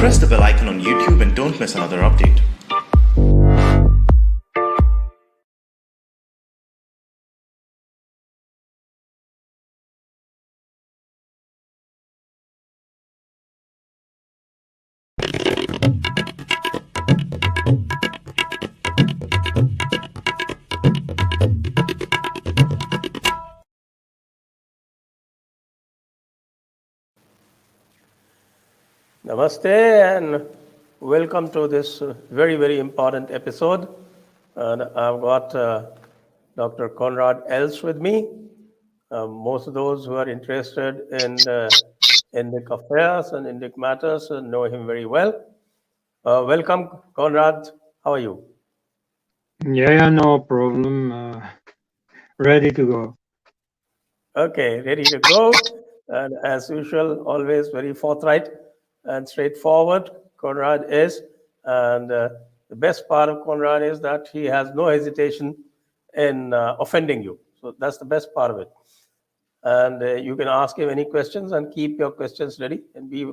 Press the bell icon on YouTube and don't miss another update. Namaste and welcome to this very, very important episode. And I've got Dr. Koenraad Elst with me. Most of those who are interested in Indic affairs and Indic matters know him very well. Welcome, Koenraad. How are you? Yeah, no problem. Ready to go. Okay, ready to go. And as usual, always very forthright and straightforward. Koenraad is. And the best part of Koenraad is that he has no hesitation in offending you. So that's the best part of it. And you can ask him any questions and keep your questions ready and be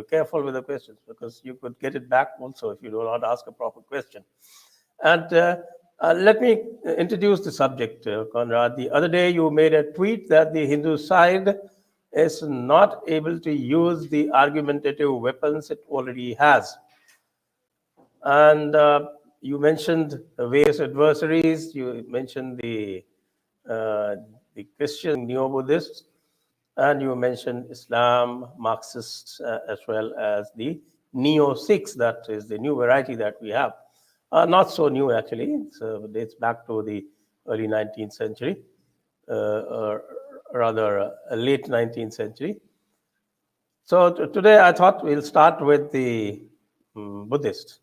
careful with the questions because you could get it back also if you do not ask a proper question. And let me introduce the subject, Koenraad. The other day you made a tweet that the Hindu side is not able to use the argumentative weapons it already has. And you mentioned the various adversaries. You mentioned the Christian neo-Buddhists, and you mentioned Islam, Marxists, as well as the neo-Sikhs. That is the new variety that we have. Not so new, actually. It dates back to the early 19th century, or rather late 19th century. So today I thought we'll start with the Buddhists.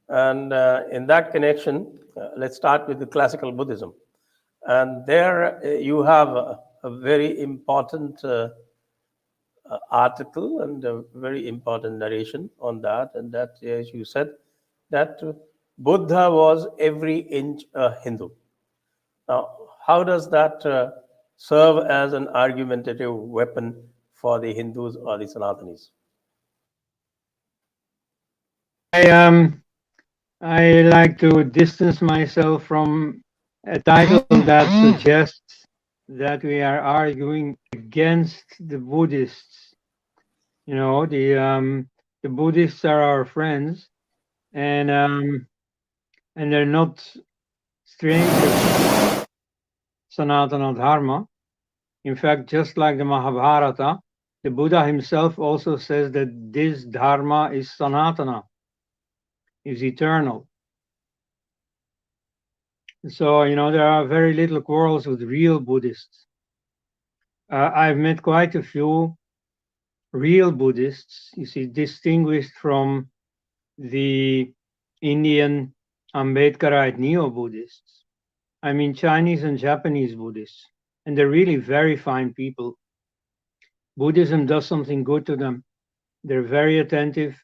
And in that connection, let's start with the classical Buddhism. And there you have a very important article and a very important narration on that. And that, as you said, that Buddha was every inch a Hindu. Now, how does that serve as an argumentative weapon for the Hindus or the Sanatanis? I like to distance myself from a title that suggests that we are arguing against the Buddhists. You know, the Buddhists are our friends, and they're not strangers to Sanatana Dharma. In fact, just like the Mahabharata, the Buddha himself also says that this Dharma is Sanatana, is eternal. So, you know, there are very little quarrels with real Buddhists. I've met quite a few real Buddhists, you see, distinguished from the Indian Ambedkarite neo-Buddhists. I mean, Chinese and Japanese Buddhists, and they're really very fine people. Buddhism does something good to them. They're very attentive,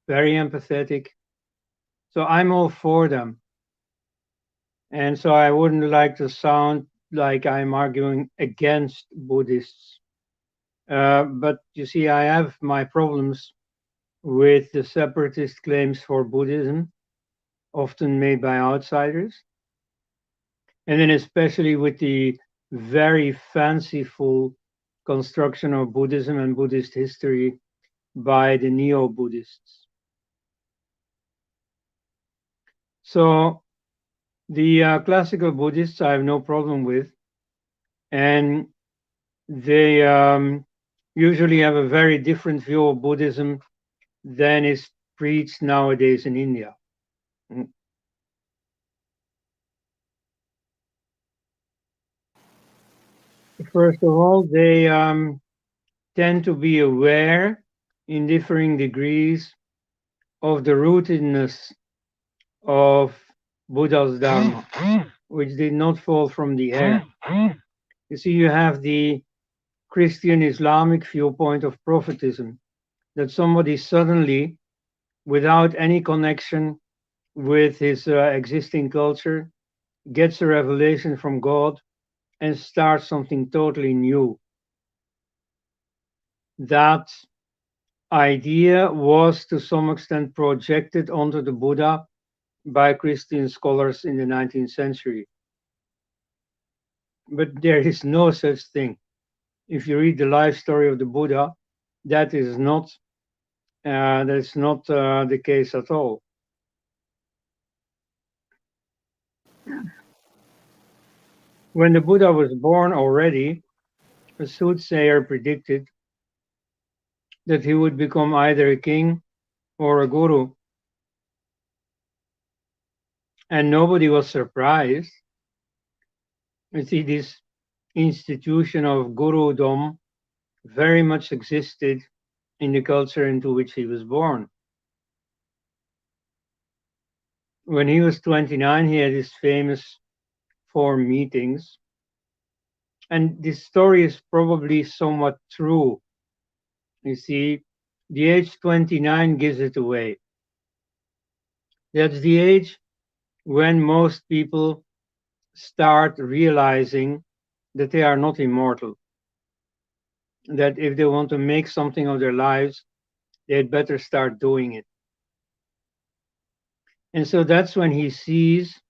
very empathetic. So I'm all for them. And so I wouldn't like to sound like I'm arguing against Buddhists. But you see, I have my problems with the separatist claims for Buddhism, often made by outsiders. And then especially with the very fanciful construction of Buddhism and Buddhist history by the neo-Buddhists. So the classical Buddhists I have no problem with, and they usually have a very different view of Buddhism than is preached nowadays in India. First of all, they tend to be aware in differing degrees of the rootedness of Buddha's Dharma, which did not fall from the air. You see, you have the Christian Islamic viewpoint of prophetism, that somebody suddenly, without any connection with his existing culture, gets a revelation from God and starts something totally new. That idea was to some extent projected onto the Buddha by Christian scholars in the 19th century. But there is no such thing. If you read the life story of the Buddha, that is not the case at all. When the Buddha was born already, a soothsayer predicted that he would become either a king or a guru. And nobody was surprised. You see, this institution of gurudom very much existed in the culture into which he was born. When he was 29, he had his famous 4 meetings. And this story is probably somewhat true. You see, the age 29 gives it away. That's the age when most people start realizing that they are not immortal. That if they want to make something of their lives, they'd better start doing it. And so that's when he sees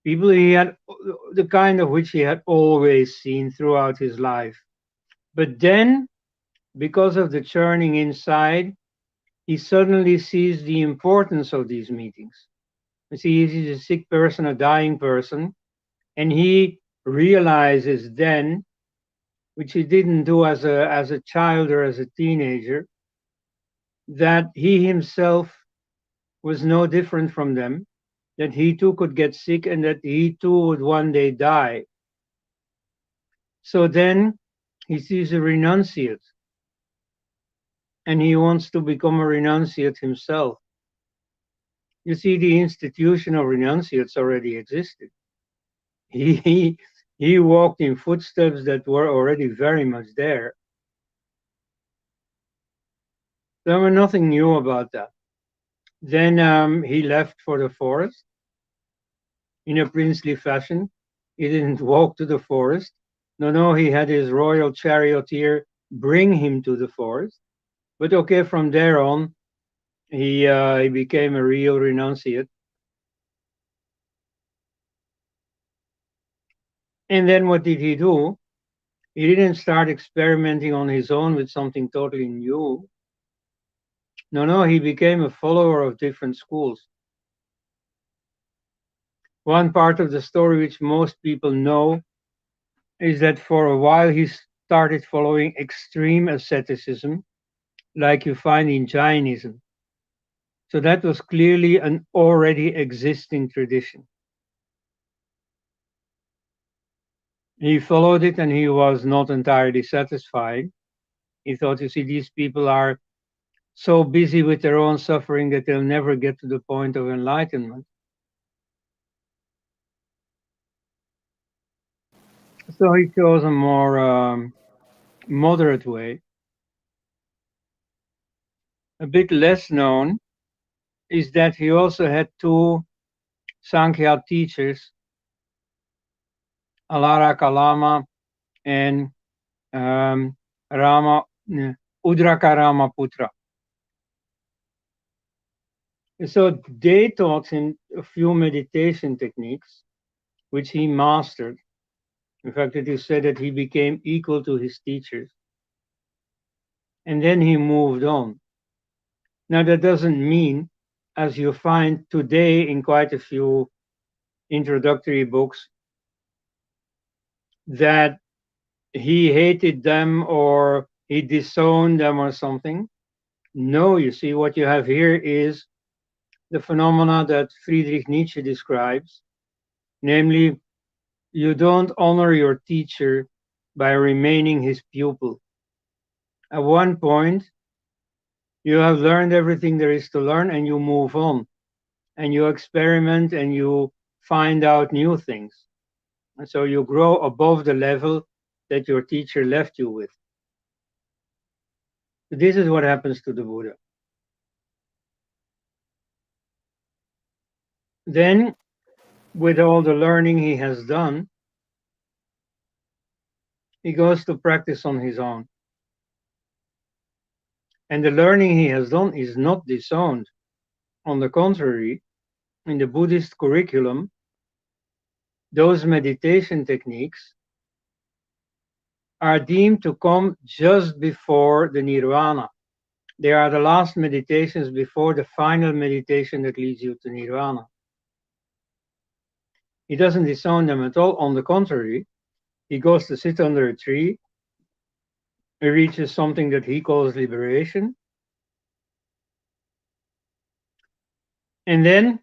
people he had, the kind of which he had always seen throughout his life. But then, because of the churning inside, he suddenly sees the importance of these meetings. You see, he's a sick person, a dying person, and he realizes then, which he didn't do as a child or as a teenager, that he himself was no different from them, that he too could get sick and that he too would one day die. So then he sees a renunciate and he wants to become a renunciate himself. You see, the institution of renunciates already existed. He walked in footsteps that were already very much there. There was nothing new about that. Then he left for the forest in a princely fashion. He didn't walk to the forest. No, he had his royal charioteer bring him to the forest. But okay, from there on, he became a real renunciate. And then what did he do? He didn't start experimenting on his own with something totally new. No, he became a follower of different schools. One part of the story which most people know is that for a while he started following extreme asceticism, like you find in Jainism. So that was clearly an already existing tradition. He followed it and he was not entirely satisfied. He thought, you see, these people are so busy with their own suffering that they'll never get to the point of enlightenment. So he chose a more moderate way. A bit less known is that he also had 2 Sankhya teachers, Alara Kalama and Udraka Ramaputra. So they taught him a few meditation techniques, which he mastered. In fact, it is said that he became equal to his teachers. And then he moved on. Now, that doesn't mean, as you find today in quite a few introductory books, that he hated them or he disowned them or something. No, you see, what you have here is the phenomena that Friedrich Nietzsche describes, namely, you don't honor your teacher by remaining his pupil. At one point, you have learned everything there is to learn and you move on and you experiment and you find out new things. And so you grow above the level that your teacher left you with. This is what happens to the Buddha. Then, with all the learning he has done, he goes to practice on his own. And the learning he has done is not disowned. On the contrary, in the Buddhist curriculum, those meditation techniques are deemed to come just before the nirvana. They are the last meditations before the final meditation that leads you to nirvana. He doesn't disown them at all. On the contrary, he goes to sit under a tree. He reaches something that he calls liberation. And then,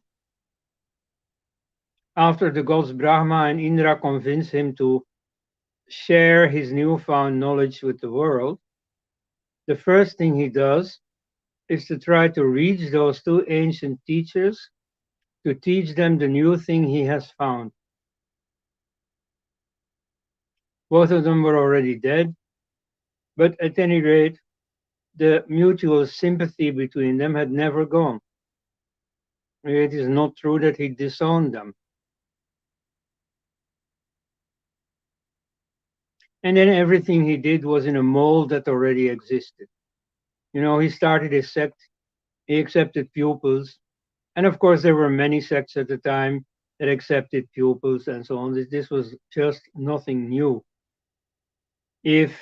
after the gods Brahma and Indra convince him to share his newfound knowledge with the world, the first thing he does is to try to reach those two ancient teachers to teach them the new thing he has found. Both of them were already dead, but at any rate, the mutual sympathy between them had never gone. It is not true that he disowned them. And then everything he did was in a mold that already existed. You know, he started a sect, he accepted pupils, and of course there were many sects at the time that accepted pupils and so on. This was just nothing new. If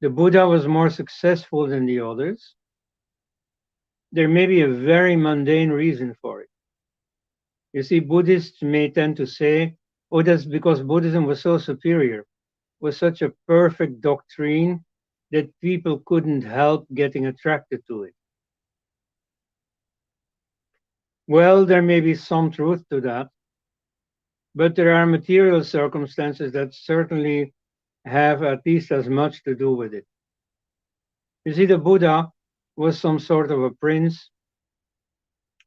the Buddha was more successful than the others, there may be a very mundane reason for it. You see, Buddhists may tend to say, oh, that's because Buddhism was so superior, was such a perfect doctrine that people couldn't help getting attracted to it. Well, there may be some truth to that, but there are material circumstances that certainly have at least as much to do with it. You see, the Buddha was some sort of a prince.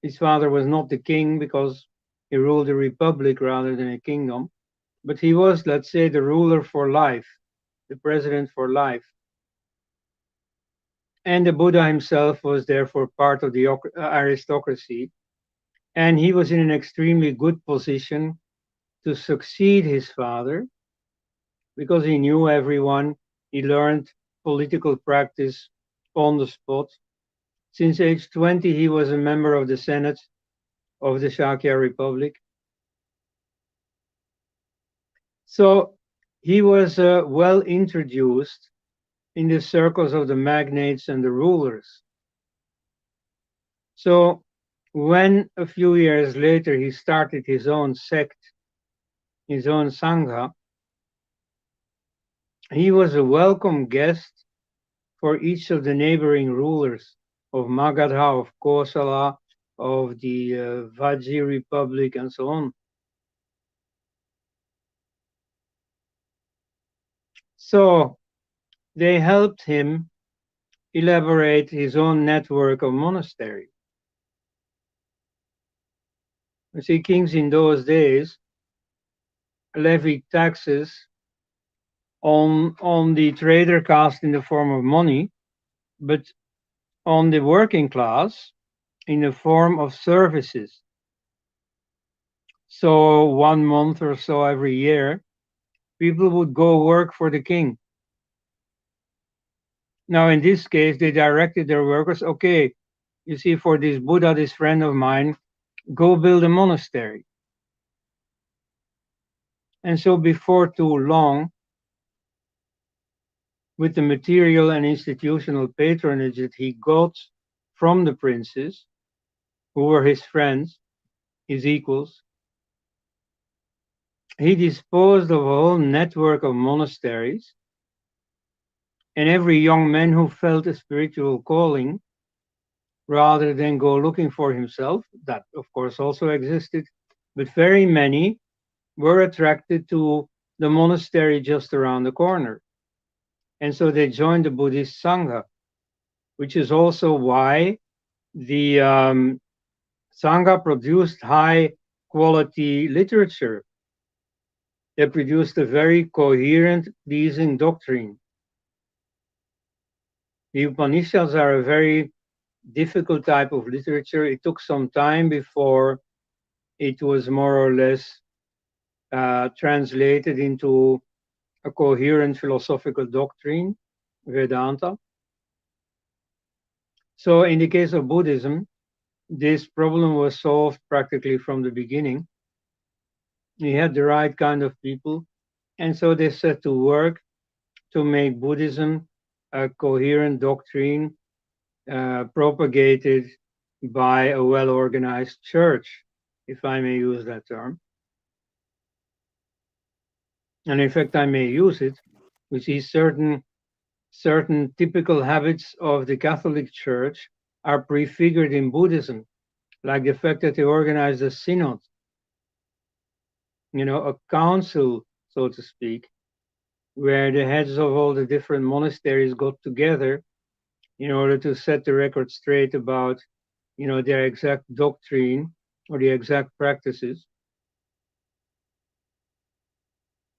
His father was not the king because he ruled a republic rather than a kingdom, but he was, let's say, the ruler for life, the president for life. And the Buddha himself was therefore part of the aristocracy, and he was in an extremely good position to succeed his father because he knew everyone. He learned political practice on the spot. Since age 20, he was a member of the Senate of the Shakya Republic. So he was well introduced in the circles of the magnates and the rulers. So when a few years later he started his own sect, his own Sangha, he was a welcome guest for each of the neighboring rulers of Magadha, of Kosala, of the Vajji Republic, and so on. So they helped him elaborate his own network of monasteries. You see, kings in those days levied taxes on the trader caste in the form of money, but on the working class in the form of services. So 1 month or so every year, people would go work for the king. Now, in this case, they directed their workers, okay, you see, for this Buddha, this friend of mine, go build a monastery. And so before too long, with the material and institutional patronage that he got from the princes, who were his friends, his equals, he disposed of a whole network of monasteries, and every young man who felt a spiritual calling, rather than go looking for himself, that of course also existed, but very many were attracted to the monastery just around the corner. And so they joined the Buddhist Sangha, which is also why the Sangha produced high quality literature. They produced a very coherent, pleasing doctrine. The Upanishads are a very difficult type of literature. It took some time before it was more or less translated into a coherent philosophical doctrine, Vedanta. So in the case of Buddhism, this problem was solved practically from the beginning. You had the right kind of people, and so they set to work to make Buddhism a coherent doctrine propagated by a well-organized church, if I may use that term. And in fact, I may use it. We see certain typical habits of the Catholic Church are prefigured in Buddhism, like the fact that they organize a synod, a council, so to speak, where the heads of all the different monasteries got together in order to set the record straight about, their exact doctrine or the exact practices.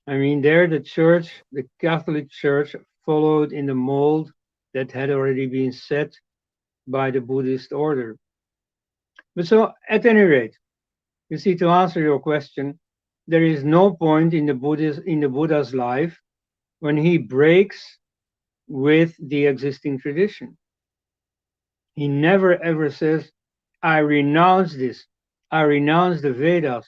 I mean, there the Catholic Church, followed in the mold that had already been set by the Buddhist order. But so, at any rate, you see, to answer your question, there is no point in the Buddha's life when he breaks with the existing tradition. He never ever says, I renounce this. I renounce the Vedas,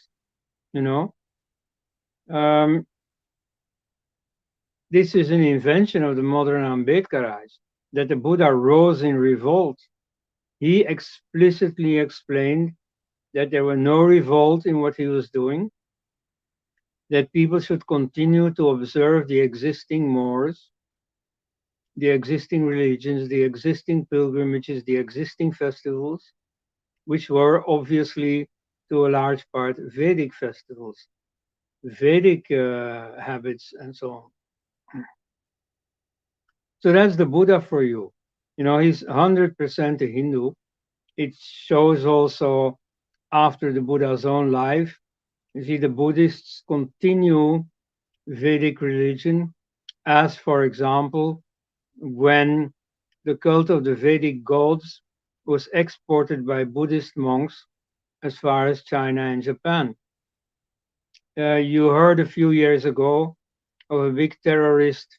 This is an invention of the modern Ambedkarites, that the Buddha rose in revolt. He explicitly explained that there were no revolt in what he was doing, that people should continue to observe the existing mores, the existing religions, the existing pilgrimages, the existing festivals, which were obviously, to a large part, Vedic festivals, Vedic habits, and so on. So that's the Buddha for you. He's 100% a Hindu. It shows also after the Buddha's own life. You see, the Buddhists continue Vedic religion, as, for example, when the cult of the Vedic gods was exported by Buddhist monks as far as China and Japan. You heard a few years ago of a big terrorist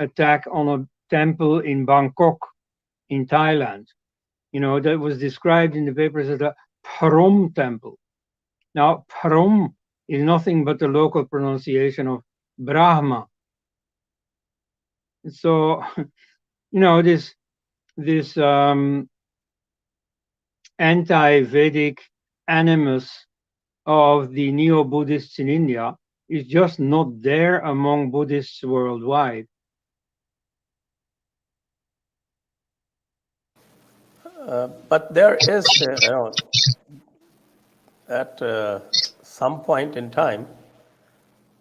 attack on a temple in Bangkok, in Thailand. That was described in the papers as a Phrom temple. Now, Phrom is nothing but the local pronunciation of Brahma. So, this anti-Vedic animus of the neo-Buddhists in India is just not there among Buddhists worldwide. But there is, at some point in time,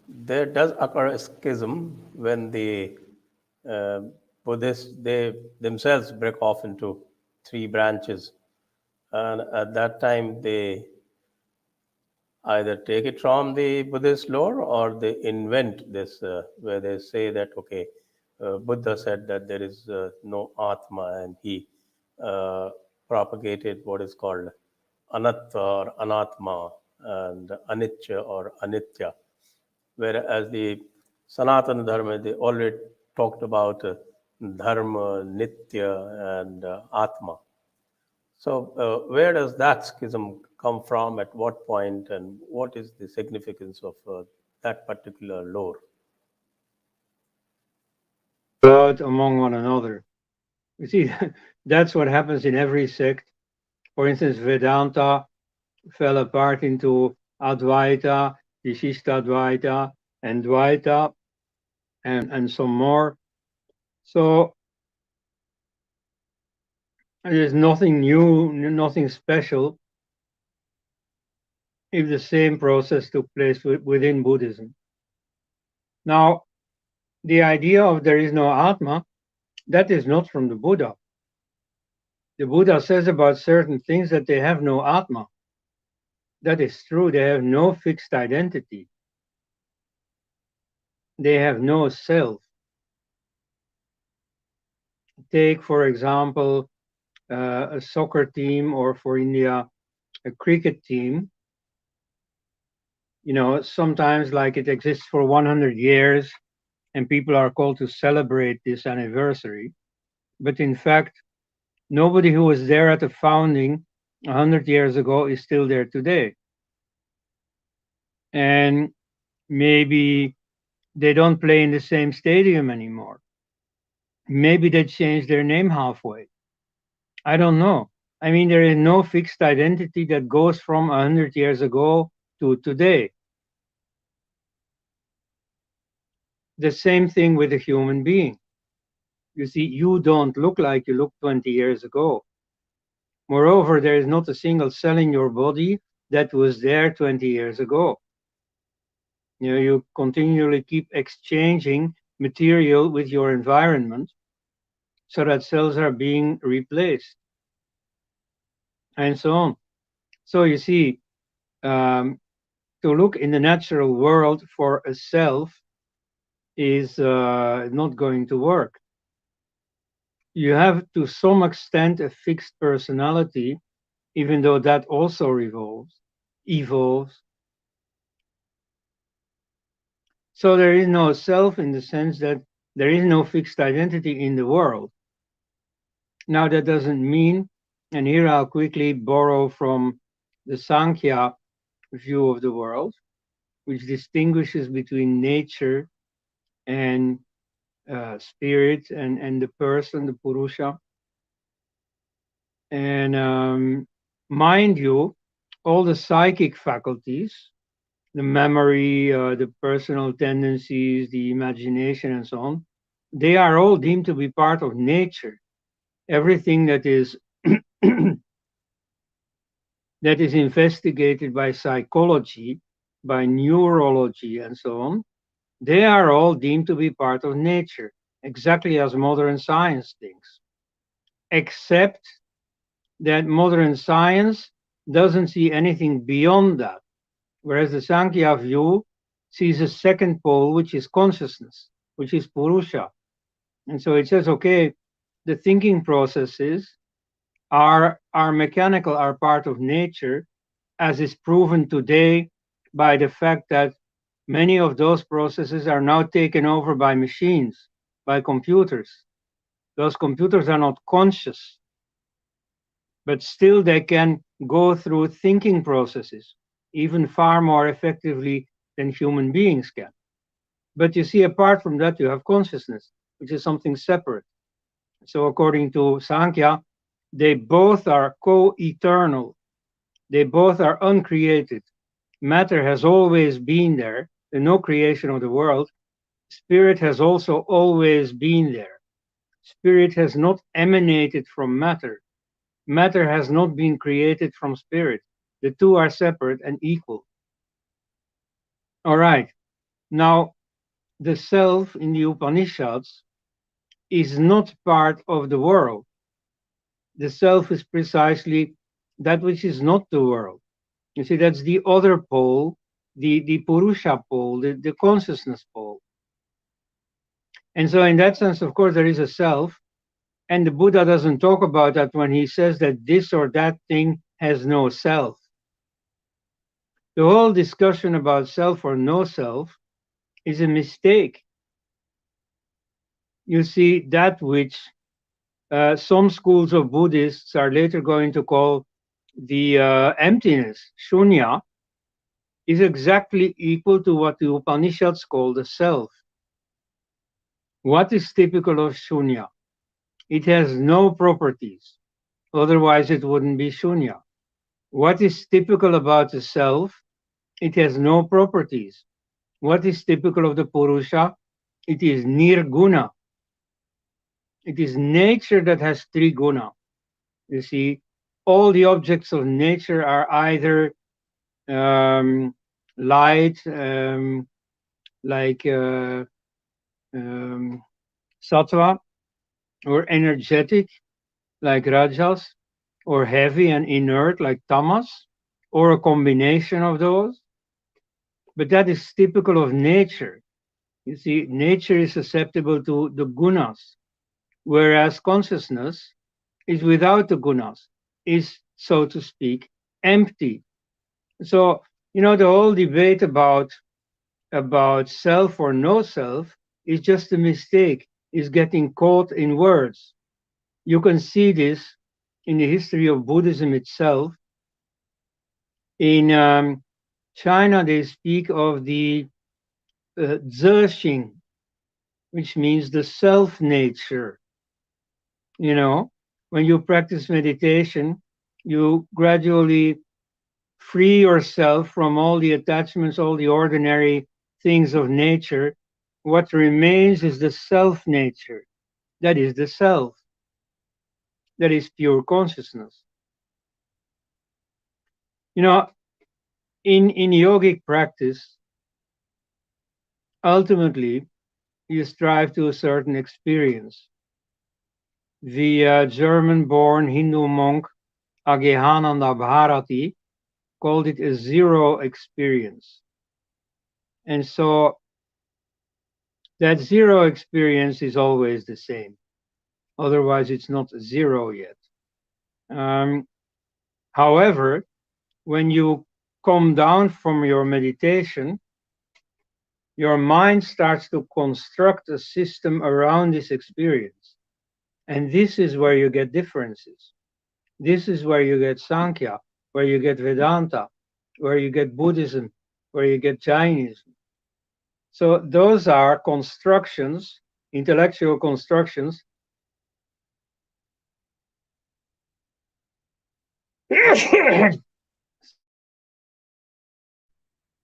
there does occur a schism when the Buddhists, they themselves break off into three branches. And at that time, they either take it from the Buddhist lore or they invent this, where they say that, okay, Buddha said that there is no Atma, and he propagated what is called Anatta or Anatma and Anitya or Anitya. Whereas the Sanatana Dharma, they already talked about Dharma, Nitya, and Atma. So where does that schism come from, at what point, and what is the significance of that particular lore? But among one another. You see, that's what happens in every sect. For instance, Vedanta fell apart into Advaita, Vishishtadvaita, and Dvaita, and some more. So there's nothing new, nothing special if the same process took place within Buddhism. Now, the idea of there is no Atma, that is not from the Buddha. The Buddha says about certain things that they have no Atma. That is true. They have no fixed identity. They have no self. Take, for example, a soccer team, or for India, a cricket team. Sometimes like it exists for 100 years and people are called to celebrate this anniversary. But in fact, Nobody who was there at the founding 100 years ago is still there today. And maybe they don't play in the same stadium anymore. Maybe they changed their name halfway. I don't know. I mean, there is no fixed identity that goes from 100 years ago to today. The same thing with a human being. You see, you don't look like you looked 20 years ago. Moreover, there is not a single cell in your body that was there 20 years ago. You know, you continually keep exchanging material with your environment so that cells are being replaced and so on. So you see, to look in the natural world for a self is not going to work. You have to some extent a fixed personality, even though that also evolves. So there is no self in the sense that there is no fixed identity in the world. Now that doesn't mean, and here I'll quickly borrow from the Sankhya view of the world, which distinguishes between nature and spirit and the person, the Purusha. And mind you, all the psychic faculties, the memory, the personal tendencies, the imagination, and so on, they are all deemed to be part of nature. Everything that is that is investigated by psychology, by neurology, and so on, they are all deemed to be part of nature, exactly as modern science thinks. Except that modern science doesn't see anything beyond that, whereas the Sankhya view sees a second pole, which is consciousness, which is Purusha. And so it says, okay, the thinking processes are mechanical, are part of nature, as is proven today by the fact that many of those processes are now taken over by machines, by computers. Those computers are not conscious, but still they can go through thinking processes, even far more effectively than human beings can. But you see, apart from that, you have consciousness, which is something separate. So according to Sankhya, they both are co-eternal. They both are uncreated. Matter has always been there. There's no creation of the world. Spirit has also always been there. Spirit has not emanated from matter. Matter has not been created from spirit. The two are separate and equal. All right. Now, the self in the Upanishads is not part of the world. The self is precisely that which is not the world. You see, that's the other pole, the Purusha pole, the consciousness pole. And so in that sense, of course, there is a self. And the Buddha doesn't talk about that when he says that this or that thing has no self. The whole discussion about self or no self is a mistake. You see, that which some schools of Buddhists are later going to call the emptiness, shunya, is exactly equal to what the Upanishads call the self. What is typical of shunya? It has no properties. Otherwise, it wouldn't be shunya. What is typical about the self? It has no properties. What is typical of the Purusha? It is nirguna. It is nature that has triguna. You see, all the objects of nature are either light, like sattva, or energetic, like rajas, or heavy and inert, like tamas, or a combination of those. But that is typical of nature. You see, nature is susceptible to the gunas, whereas consciousness is without the gunas, is, so to speak, empty. So, you know, the whole debate about self or no self is just a mistake, is getting caught in words. You can see this in the history of Buddhism itself. In China, they speak of the Zexing, which means the self nature. You know, when you practice meditation, you gradually free yourself from all the attachments, all the ordinary things of nature. What remains is the self nature. That is the self. That is pure consciousness. You know, in yogic practice, ultimately, you strive to a certain experience. The German-born Hindu monk Aghehananda Bharati called it a zero experience. And so that zero experience is always the same. Otherwise, it's not zero yet. However, when you come down from your meditation, your mind starts to construct a system around this experience. And this is where you get differences. This is where you get Sankhya, where you get Vedanta, where you get Buddhism, where you get Jainism. So those are constructions, intellectual constructions,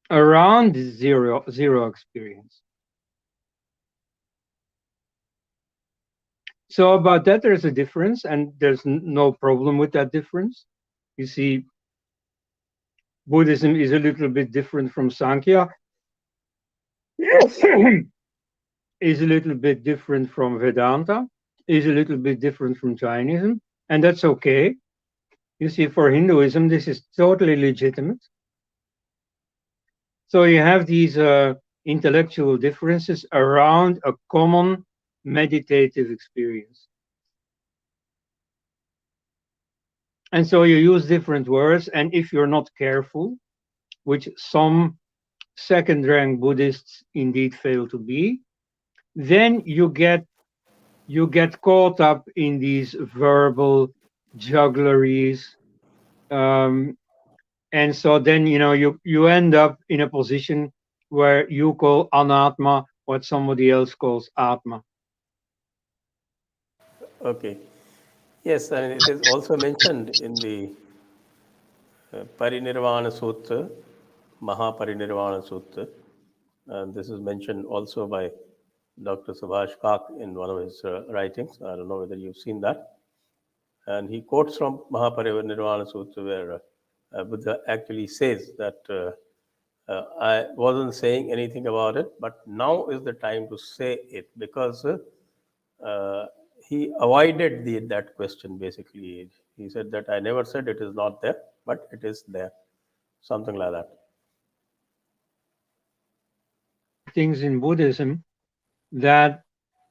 around this zero experience. So about that, there's a difference, and there's no problem with that difference. You see, Buddhism is a little bit different from Sankhya, is a little bit different from Vedanta, is a little bit different from Jainism, and that's okay. You see, for Hinduism, this is totally legitimate. So you have these intellectual differences around a common meditative experience. And so you use different words, and if you're not careful, which some second-rank Buddhists indeed fail to be, then you get caught up in these verbal juggleries, and so then you end up in a position where you call anatma what somebody else calls atma. Okay. Yes, and it is also mentioned in the Parinirvana Sutra, Mahaparinirvana Sutra, and this is mentioned also by Dr. Subhash Kak in one of his writings. I don't know whether you've seen that. And he quotes from Mahaparinirvana Sutra where Buddha actually says that I wasn't saying anything about it, but now is the time to say it, because he avoided that question basically. He said that I never said it is not there, but it is there. Something like that. Things in Buddhism that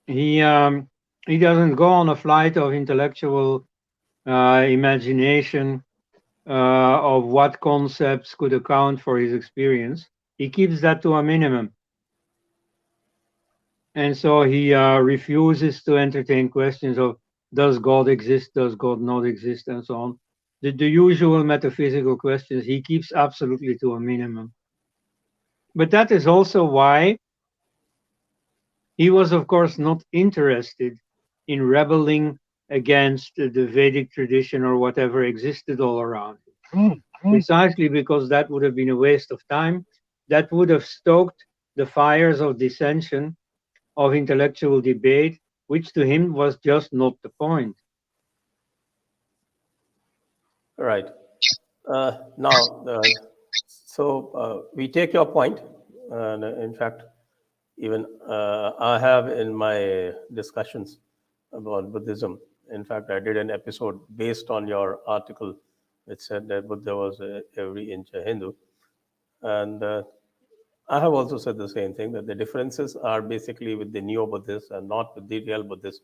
he doesn't go on a flight of intellectual imagination of what concepts could account for his experience. He keeps that to a minimum. And so he refuses to entertain questions of does God exist, does God not exist, and so on. The usual metaphysical questions he keeps absolutely to a minimum. But that is also why he was, of course, not interested in rebelling against the Vedic tradition or whatever existed all around him. Precisely because that would have been a waste of time. That would have stoked the fires of dissension, of intellectual debate, which to him was just not the point. Right. Now, so we take your point, and in fact, even I have in my discussions about Buddhism. In fact, I did an episode based on your article, which said that Buddha was every inch a Hindu, and I have also said the same thing, that the differences are basically with the neo-Buddhists and not with the real Buddhists.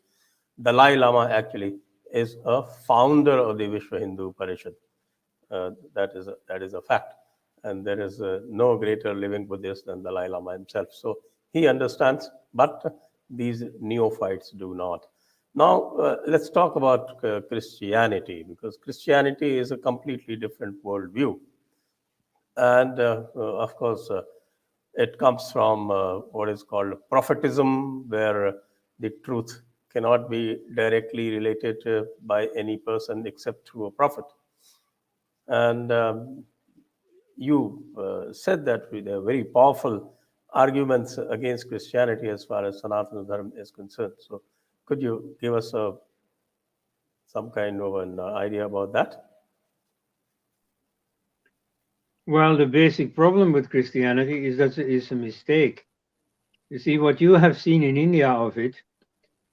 Dalai Lama actually is a founder of the Vishwa Hindu Parishad. That is a fact, and there is no greater living Buddhist than Dalai Lama himself. So he understands, but these neophytes do not. Now, let's talk about Christianity, because Christianity is a completely different worldview. And of course, it comes from what is called prophetism, where the truth cannot be directly related by any person except through a prophet. And you said that there are very powerful arguments against Christianity as far as Sanatana Dharma is concerned. So, could you give us some kind of an idea about that? Well, the basic problem with Christianity is that it is a mistake. You see, what you have seen in India of it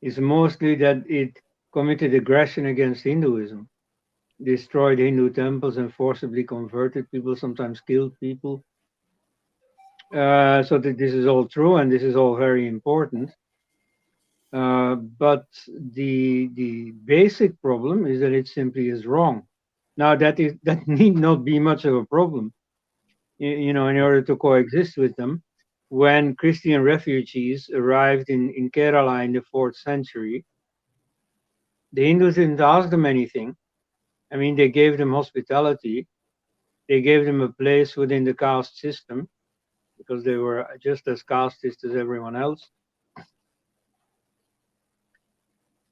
is mostly that it committed aggression against Hinduism, destroyed Hindu temples and forcibly converted people, sometimes killed people. So that this is all true and this is all very important. But the basic problem is that it simply is wrong. Now that need not be much of a problem, in order to coexist with them. When Christian refugees arrived in Kerala in the 4th century, the Hindus didn't ask them anything. I mean, they gave them hospitality. They gave them a place within the caste system because they were just as casteist as everyone else.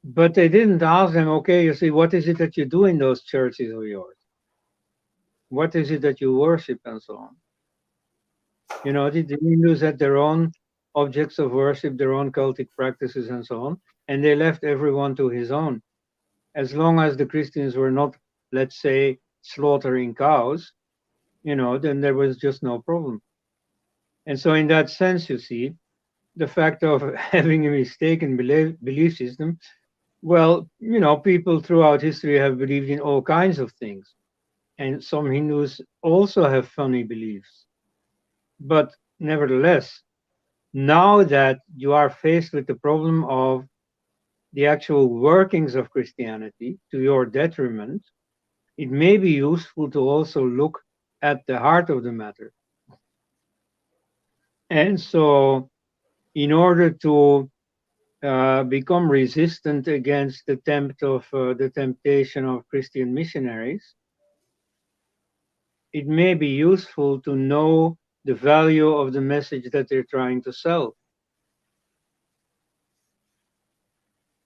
But they didn't ask them, okay, you see, what is it that you do in those churches of yours? What is it that you worship and so on? The Hindus had their own objects of worship, their own cultic practices and so on, and they left everyone to his own. As long as the Christians were not, let's say, slaughtering cows, then there was just no problem. And so in that sense, you see, the fact of having a mistaken belief system, well, people throughout history have believed in all kinds of things. And some Hindus also have funny beliefs. But nevertheless, now that you are faced with the problem of the actual workings of Christianity to your detriment, it may be useful to also look at the heart of the matter. And so, in order to become resistant against the temptation of Christian missionaries, it may be useful to know the value of the message that they're trying to sell.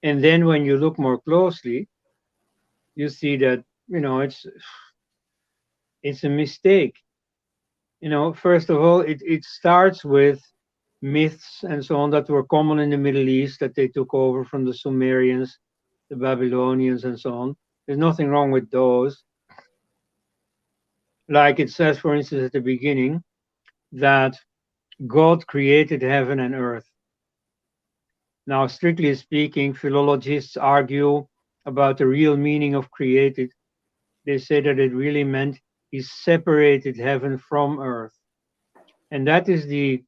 And then when you look more closely, you see that, it's a mistake. First of all, it starts with myths and so on that were common in the Middle East that they took over from the Sumerians, the Babylonians, and so on. There's nothing wrong with those. Like it says, for instance, at the beginning, that God created heaven and earth. Now, strictly speaking, philologists argue about the real meaning of created. They say that it really meant he separated heaven from earth. And that is the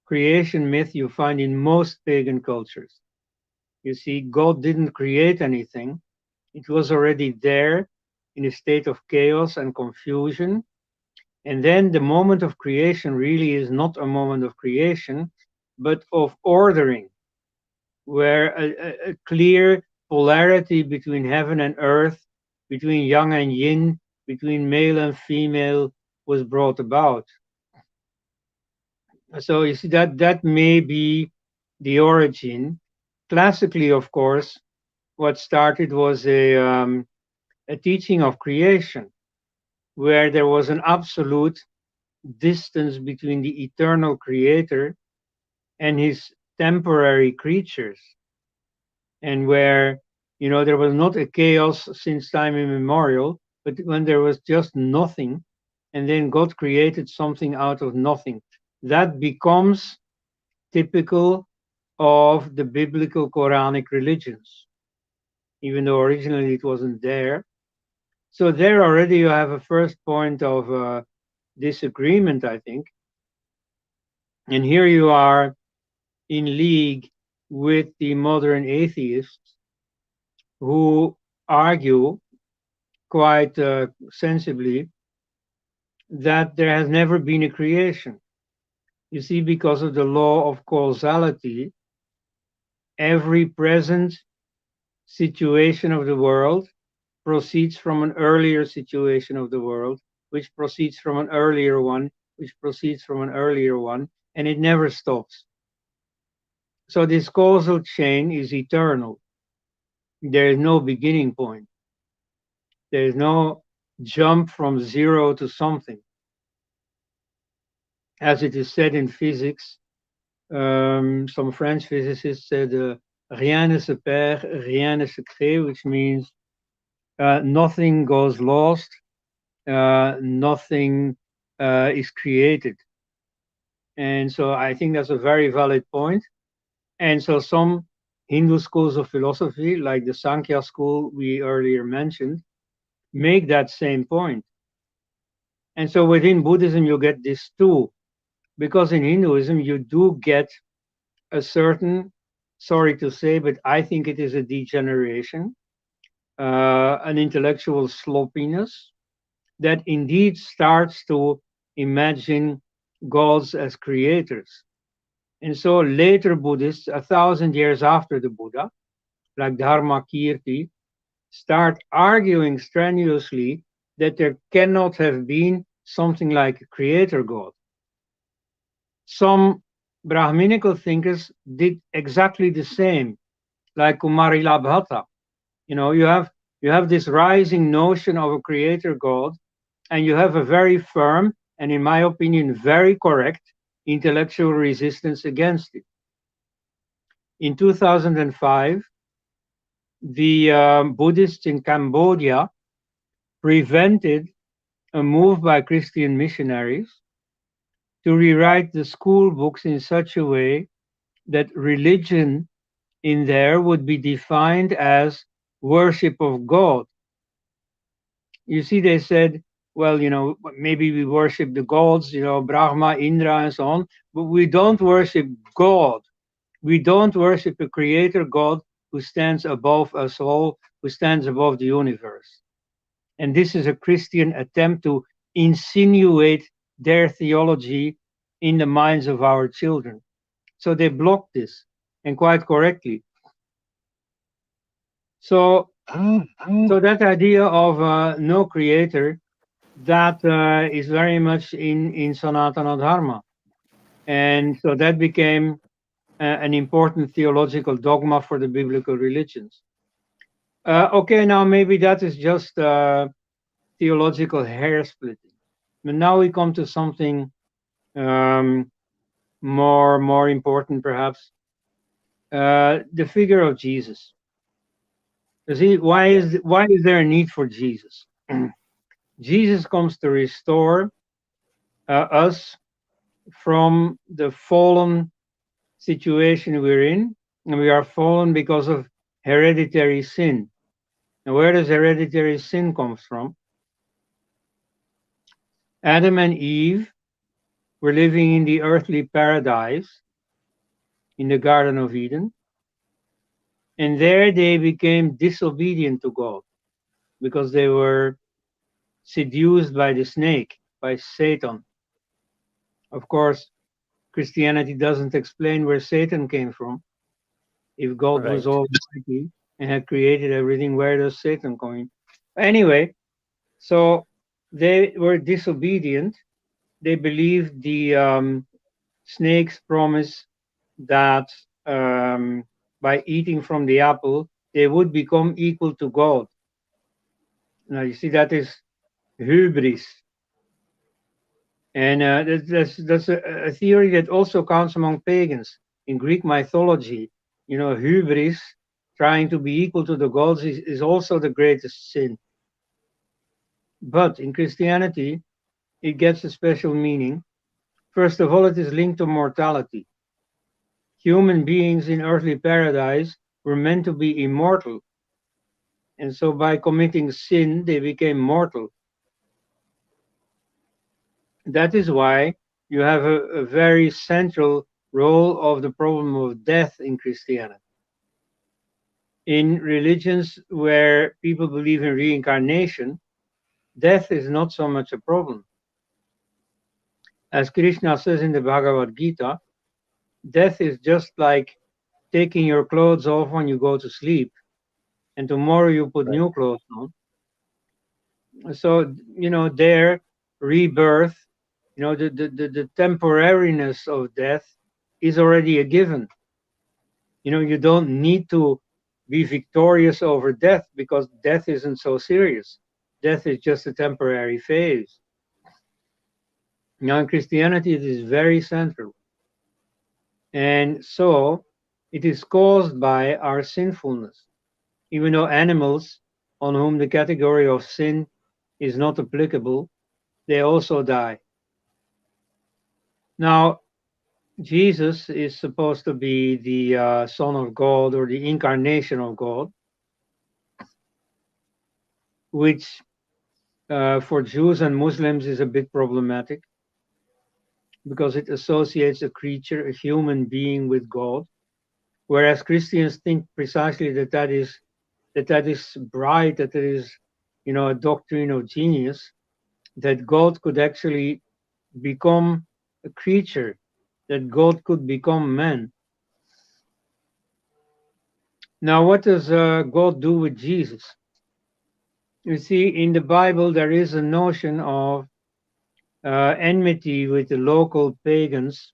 creation myth you find in most pagan cultures. You see, God didn't create anything. It was already there in a state of chaos and confusion. And then the moment of creation really is not a moment of creation, but of ordering, where a clear polarity between heaven and earth, between yang and yin, between male and female was brought about. So you see that may be the origin. Classically, of course, what started was a teaching of creation, where there was an absolute distance between the eternal creator and his temporary creatures, and where there was not a chaos since time immemorial, but when there was just nothing, and then God created something out of nothing. That becomes typical of the biblical Quranic religions, even though originally it wasn't there. So there already you have a first point of disagreement, I think. And here you are in league with the modern atheists who argue quite sensibly that there has never been a creation. You see, because of the law of causality, every present situation of the world proceeds from an earlier situation of the world, which proceeds from an earlier one, which proceeds from an earlier one, and it never stops. So this causal chain is eternal. There is no beginning point. There is no jump from zero to something. As it is said in physics, some French physicists said, rien ne se perd, rien ne se crée, which means nothing goes lost, nothing is created. And so I think that's a very valid point. And so some Hindu schools of philosophy, like the Sankhya school we earlier mentioned, make that same point. And so within Buddhism, you get this too, because in Hinduism, you do get a certain, sorry to say, but I think it is a degeneration, an intellectual sloppiness that indeed starts to imagine gods as creators. And so later Buddhists, 1,000 years after the Buddha, like Dharmakirti, start arguing strenuously that there cannot have been something like a creator god. Some Brahminical thinkers did exactly the same, like Kumarilabhata. You know, you have this rising notion of a creator god, and you have a very firm, and in my opinion, very correct intellectual resistance against it. In 2005, the Buddhists in Cambodia prevented a move by Christian missionaries to rewrite the school books in such a way that religion in there would be defined as worship of God. You see, they said, well, you know, maybe we worship the gods, you know, Brahma, Indra, and so on, but we don't worship God. We don't worship a creator God who stands above us all, who stands above the universe. And this is a Christian attempt to insinuate their theology in the minds of our children. So they blocked this, and quite correctly. So that idea of no creator, that is very much in Sanatana Dharma. And so that became an important theological dogma for the biblical religions. Okay, now maybe that is just theological hair splitting. But now we come to something more important, perhaps. The figure of Jesus. You see, why is there a need for Jesus? Jesus comes to restore us from the fallen situation we're in, and we are fallen because of hereditary sin. And where does hereditary sin come from? Adam and Eve were living in the earthly paradise in the Garden of Eden, and there they became disobedient to God because they were seduced by the snake, by Satan. Of course, Christianity doesn't explain where Satan came from. If God was almighty and had created everything, where does Satan come in? Anyway, so they were disobedient. They believed the snake's promise that by eating from the apple, they would become equal to God. Now, you see, that is hubris. And that's a theory that also counts among pagans. In Greek mythology, you know, hubris, trying to be equal to the gods, is also the greatest sin. But in Christianity, it gets a special meaning. First of all, it is linked to mortality. Human beings in earthly paradise were meant to be immortal. And so by committing sin, they became mortal. That is why you have a very central role of the problem of death in Christianity. In religions where people believe in reincarnation, death is not so much a problem. As Krishna says in the Bhagavad Gita, death is just like taking your clothes off when you go to sleep. and tomorrow you put Right. new clothes on. So, their rebirth, the temporariness of death is already a given. You don't need to be victorious over death, because death isn't so serious. Death is just a temporary phase. Now, in Christianity, it is very central. And so it is caused by our sinfulness. Even though animals on whom the category of sin is not applicable, they also die. Now, Jesus is supposed to be the Son of God, or the incarnation of God, which for Jews and Muslims is a bit problematic, because it associates a creature, a human being, with God, whereas Christians think precisely that is bright, that it is, a doctrine of genius, that God could actually become a creature, that God could become man. Now, what does God do with Jesus? You see, in the Bible, there is a notion of enmity with the local pagans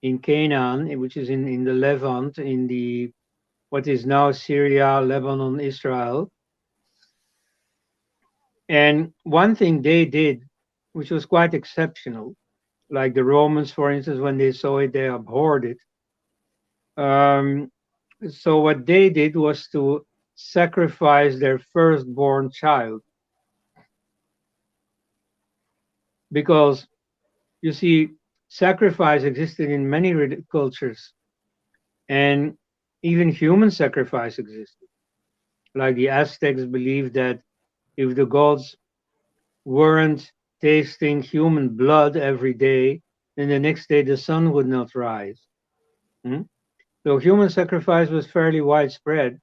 in Canaan, which is in the Levant, in the what is now Syria, Lebanon, Israel. And one thing they did, which was quite exceptional, like the Romans, for instance, when they saw it, they abhorred it. So what they did was to sacrifice their firstborn child. Because, you see, sacrifice existed in many cultures, and even human sacrifice existed. Like the Aztecs believed that if the gods weren't tasting human blood every day, then the next day the sun would not rise. So human sacrifice was fairly widespread,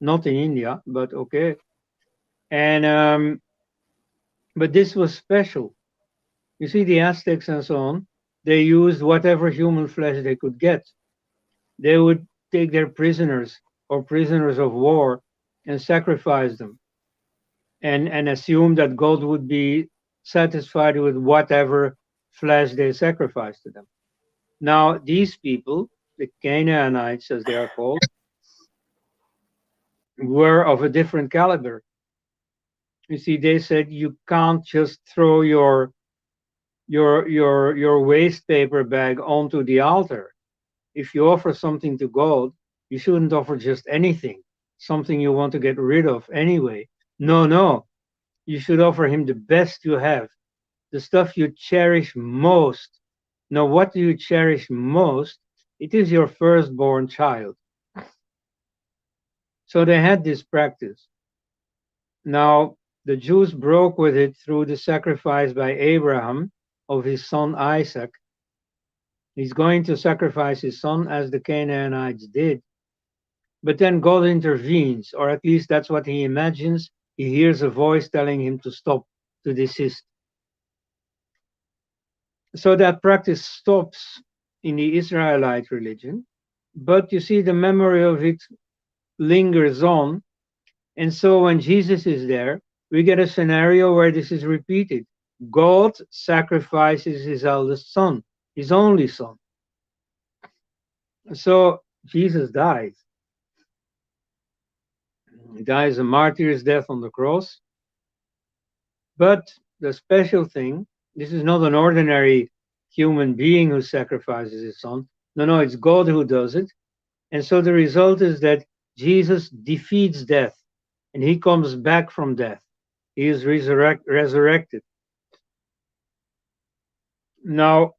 not in India, but okay. And but this was special. You see, the Aztecs and so on, they used whatever human flesh they could get. They would take their prisoners or prisoners of war and sacrifice them, and assume that God would be satisfied with whatever flesh they sacrificed to them. Now, these people, the Canaanites as they are called, were of a different caliber. You see, they said you can't just throw your waste paper bag onto the altar. If you offer something to God, you shouldn't offer just anything, something you want to get rid of anyway. No. You should offer him the best you have, the stuff you cherish most. Now, what do you cherish most? It is your firstborn child. So they had this practice. Now, the Jews broke with it through the sacrifice by Abraham of his son Isaac. He's going to sacrifice his son as the Canaanites did. But then God intervenes, or at least that's what he imagines. He hears a voice telling him to stop, to desist. So that practice stops in the Israelite religion. But you see, the memory of it lingers on. And so when Jesus is there, we get a scenario where this is repeated. God sacrifices his eldest son, his only son. So Jesus dies. He dies a martyr's death on the cross. But the special thing, this is not an ordinary human being who sacrifices his son. No, it's God who does it. And so the result is that Jesus defeats death, and he comes back from death. He is resurrected. Now,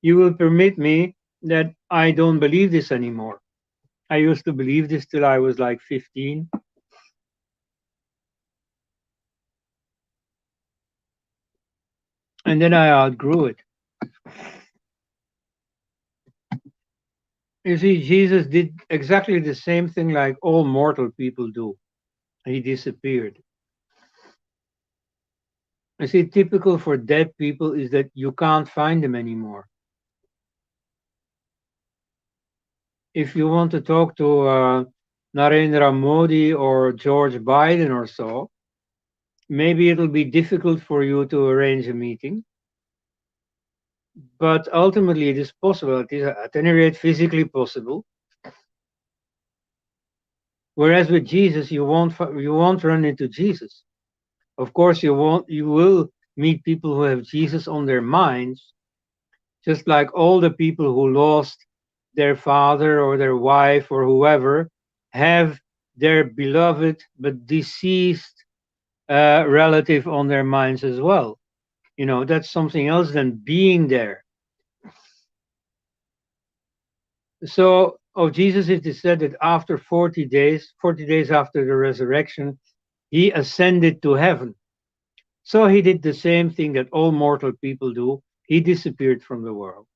you will permit me that I don't believe this anymore. I used to believe this till I was like 15. And then I outgrew it. You see, Jesus did exactly the same thing like all mortal people do. He disappeared. You see, typical for dead people is that you can't find them anymore. If you want to talk to Narendra Modi or George Biden or so, maybe it'll be difficult for you to arrange a meeting. But ultimately, it is possible. It is at any rate physically possible. Whereas with Jesus, you won't run into Jesus. Of course, you will meet people who have Jesus on their minds, just like all the people who lost their father or their wife or whoever have their beloved but deceased relative on their minds as well. You know, that's something else than being there. So of Jesus, it is said that after 40 days after the resurrection, he ascended to heaven. So he did the same thing that all mortal people do. He disappeared from the world.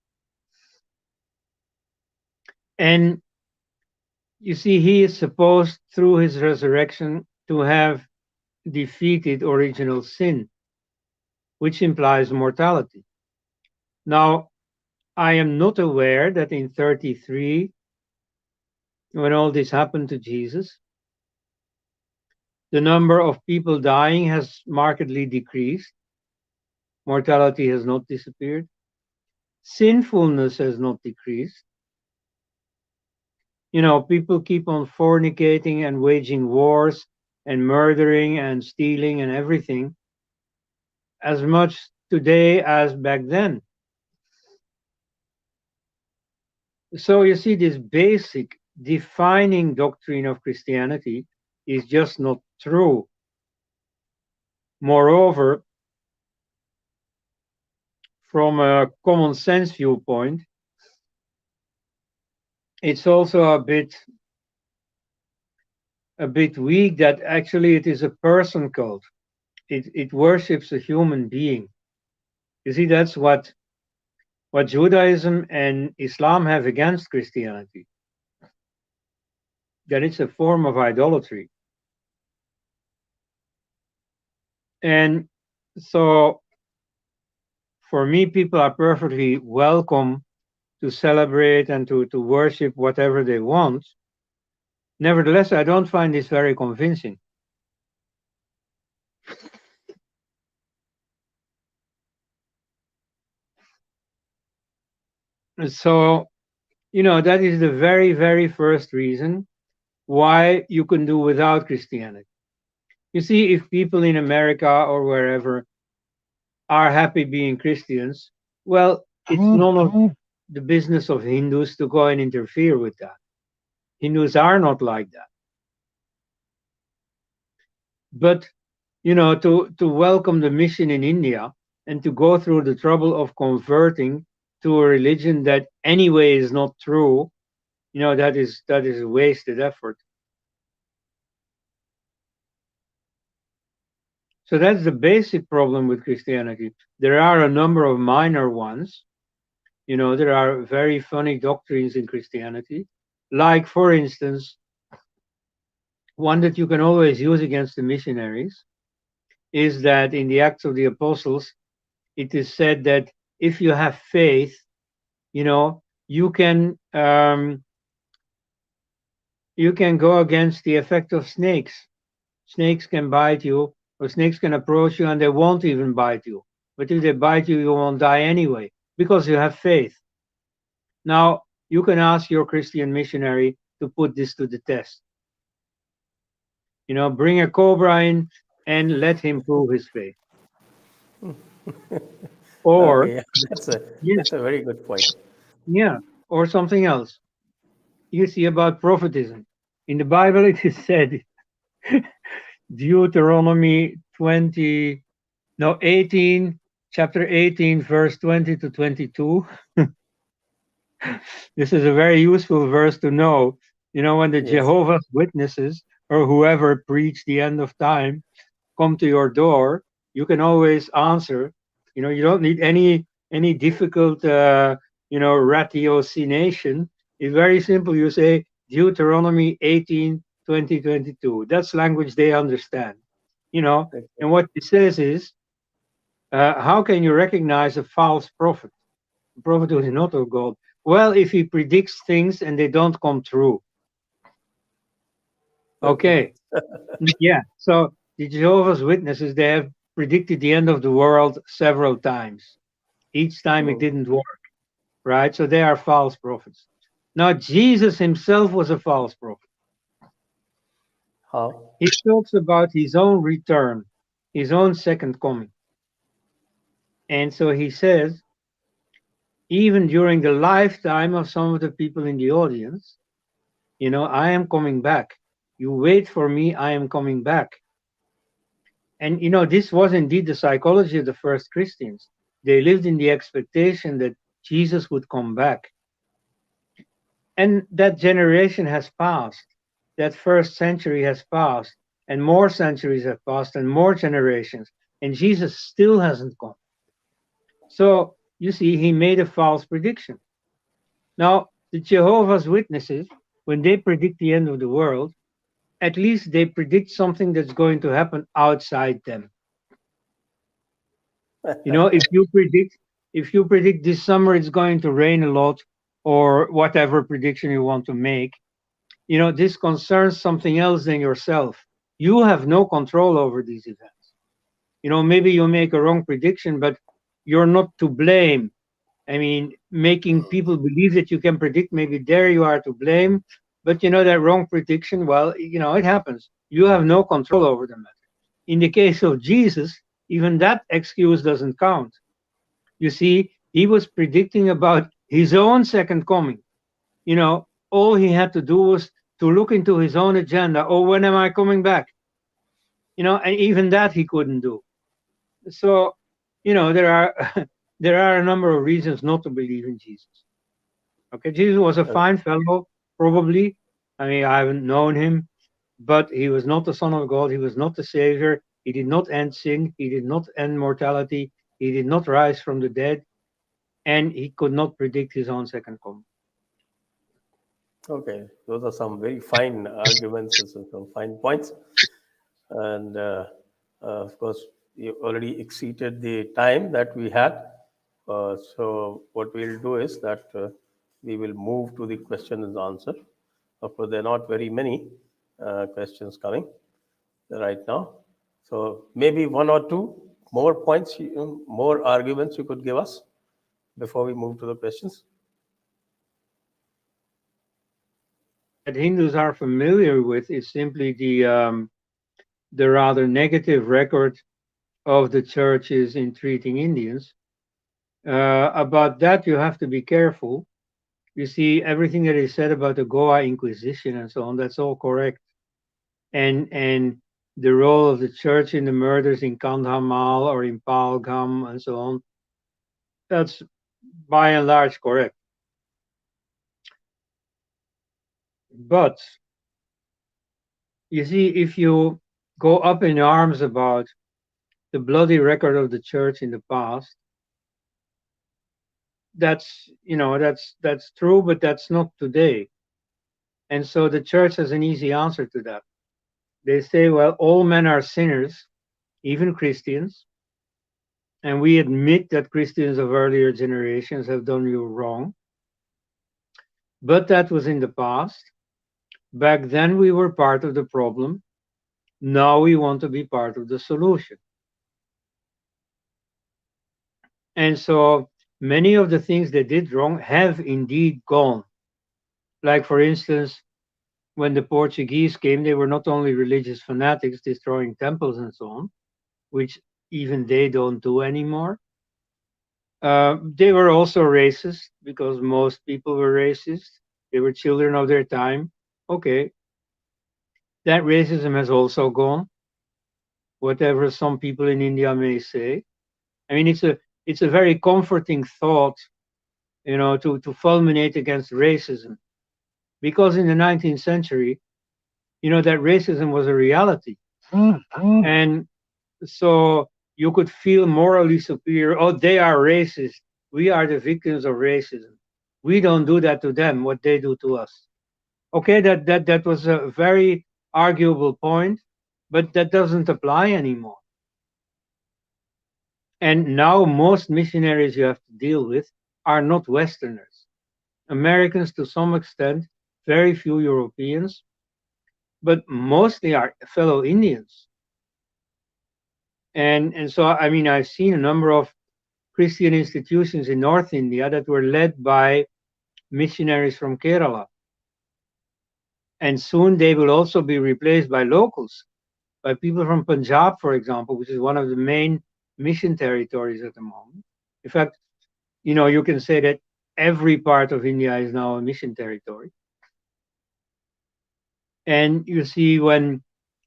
And you see, he is supposed, through his resurrection, to have defeated original sin, which implies mortality. Now, I am not aware that in 33, when all this happened to Jesus, the number of people dying has markedly decreased. Mortality has not disappeared. Sinfulness has not decreased. You know, people keep on fornicating and waging wars and murdering and stealing and everything as much today as back then. So you see, this basic defining doctrine of Christianity is just not true. Moreover, from a common sense viewpoint, it's also a bit weak that actually it is a person cult. It worships a human being. You see, that's what Judaism and Islam have against Christianity. That it's a form of idolatry. And so for me, people are perfectly welcome to celebrate and to worship whatever they want. Nevertheless, I don't find this very convincing. So, you know, that is the very, very first reason why you can do without Christianity. You see, if people in America or wherever are happy being Christians, well, it's none of the business of Hindus to go and interfere with that. Hindus are not like that. But, you know, to welcome the mission in India and to go through the trouble of converting to a religion that anyway is not true, you know, that is wasted effort. So that's the basic problem with Christianity. There are a number of minor ones. You know, there are very funny doctrines in Christianity. Like, for instance, one that you can always use against the missionaries is that in the Acts of the Apostles, it is said that if you have faith, you know, you can go against the effect of snakes. Snakes can bite you, or snakes can approach you and they won't even bite you. But if they bite you, you won't die anyway, because you have faith. Now, you can ask your Christian missionary to put this to the test. You know, bring a cobra in and let him prove his faith. Or, okay, that's a very good point. Yeah, or something else. You see about prophetism. In the Bible, it is said, Deuteronomy 18, chapter 18, verse 20 to 22. This is a very useful verse to know. You know, when the Yes. Jehovah's Witnesses or whoever preach the end of time come to your door, you can always answer. You know, you don't need any difficult, ratiocination. It's very simple. You say Deuteronomy 18, 20, 22. That's language they understand. You know, Okay. and what it says is, how can you recognize a false prophet? A prophet who is not of God. Well, if he predicts things and they don't come true. Okay. Yeah. So the Jehovah's Witnesses, they have predicted the end of the world several times. Each time it didn't work, right? So they are false prophets. Now, Jesus himself was a false prophet. How? He talks about his own return, his own second coming. And so he says, even during the lifetime of some of the people in the audience, I am coming back. You wait for me, I am coming back. And this was indeed the psychology of the first Christians. They lived in the expectation that Jesus would come back. And that generation has passed. That first century has passed, and more centuries have passed, and more generations, and Jesus still hasn't come. So you see, he made a false prediction. Now, the Jehovah's Witnesses, when they predict the end of the world, at least they predict something that's going to happen outside them. If you predict this summer it's going to rain a lot, or whatever prediction you want to make, this concerns something else than yourself. You have no control over these events. Maybe you make a wrong prediction, but you're not to blame. I mean, making people believe that you can predict, maybe there you are to blame. But that wrong prediction, well, it happens. You have no control over the matter. In the case of Jesus, even that excuse doesn't count. You see, he was predicting about his own second coming. All he had to do was to look into his own agenda. Oh, when am I coming back? And even that he couldn't do. So, there are there are a number of reasons not to believe in Jesus. Okay, Jesus was a fine fellow, probably. I mean, I haven't known him, but he was not the Son of God. He was not the Savior. He did not end sin. He did not end mortality. He did not rise from the dead, and he could not predict his own second coming. Okay, those are some very fine arguments and some fine points. And of course, you already exceeded the time that we had. So what we'll do is that we will move to the question and answer. Of course, there are not very many questions coming right now. So maybe one or two more points, more arguments you could give us before we move to the questions. That Hindus are familiar with is simply the rather negative record of the churches in treating Indians. About that, you have to be careful. You see, everything that is said about the Goa Inquisition and so on, that's all correct. And the role of the church in the murders in Kandhamal or in Palgam and so on, that's by and large correct. But you see, if you go up in arms about the bloody record of the church in the past, that's true, but that's not today. And so the church has an easy answer to that. They say, well, all men are sinners, even Christians, and we admit that Christians of earlier generations have done you wrong, but that was in the past. Back then we were part of the problem. Now we want to be part of the solution. And so many of the things they did wrong have indeed gone. Like, for instance, when the Portuguese came, they were not only religious fanatics destroying temples and so on, which even they don't do anymore. They were also racist, because most people were racist. They were children of their time. Okay. That racism has also gone, whatever some people in India may say. I mean, it's a very comforting thought, to fulminate against racism. Because in the 19th century, that racism was a reality. And so you could feel morally superior. Oh, they are racist. We are the victims of racism. We don't do that to them, what they do to us. Okay, that was a very arguable point, but that doesn't apply anymore. And now most missionaries you have to deal with are not Westerners. Americans to some extent, very few Europeans, but mostly are fellow Indians. And so, I mean, I've seen a number of Christian institutions in North India that were led by missionaries from Kerala. And soon they will also be replaced by locals, by people from Punjab, for example, which is one of the main mission territories at the moment. In fact, you can say that every part of India is now a mission territory. And you see, when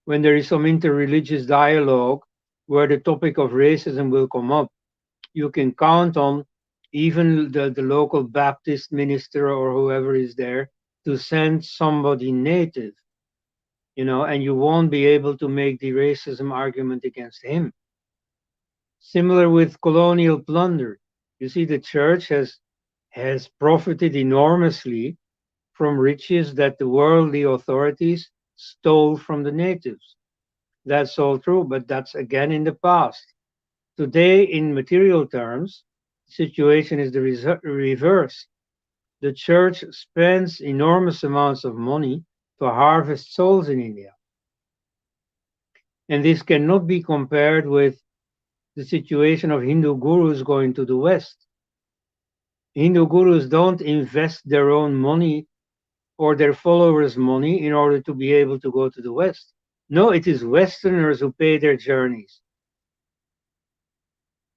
there is some interreligious dialogue where the topic of racism will come up, you can count on even the local Baptist minister or whoever is there to send somebody native, and you won't be able to make the racism argument against him. Similar with colonial plunder. You see, the church has profited enormously from riches that the worldly authorities stole from the natives. That's all true, but that's again in the past. Today, in material terms, the situation is the reverse. The church spends enormous amounts of money to harvest souls in India. And this cannot be compared with the situation of Hindu gurus going to the West. Hindu gurus don't invest their own money or their followers' money in order to be able to go to the West. No, it is Westerners who pay their journeys.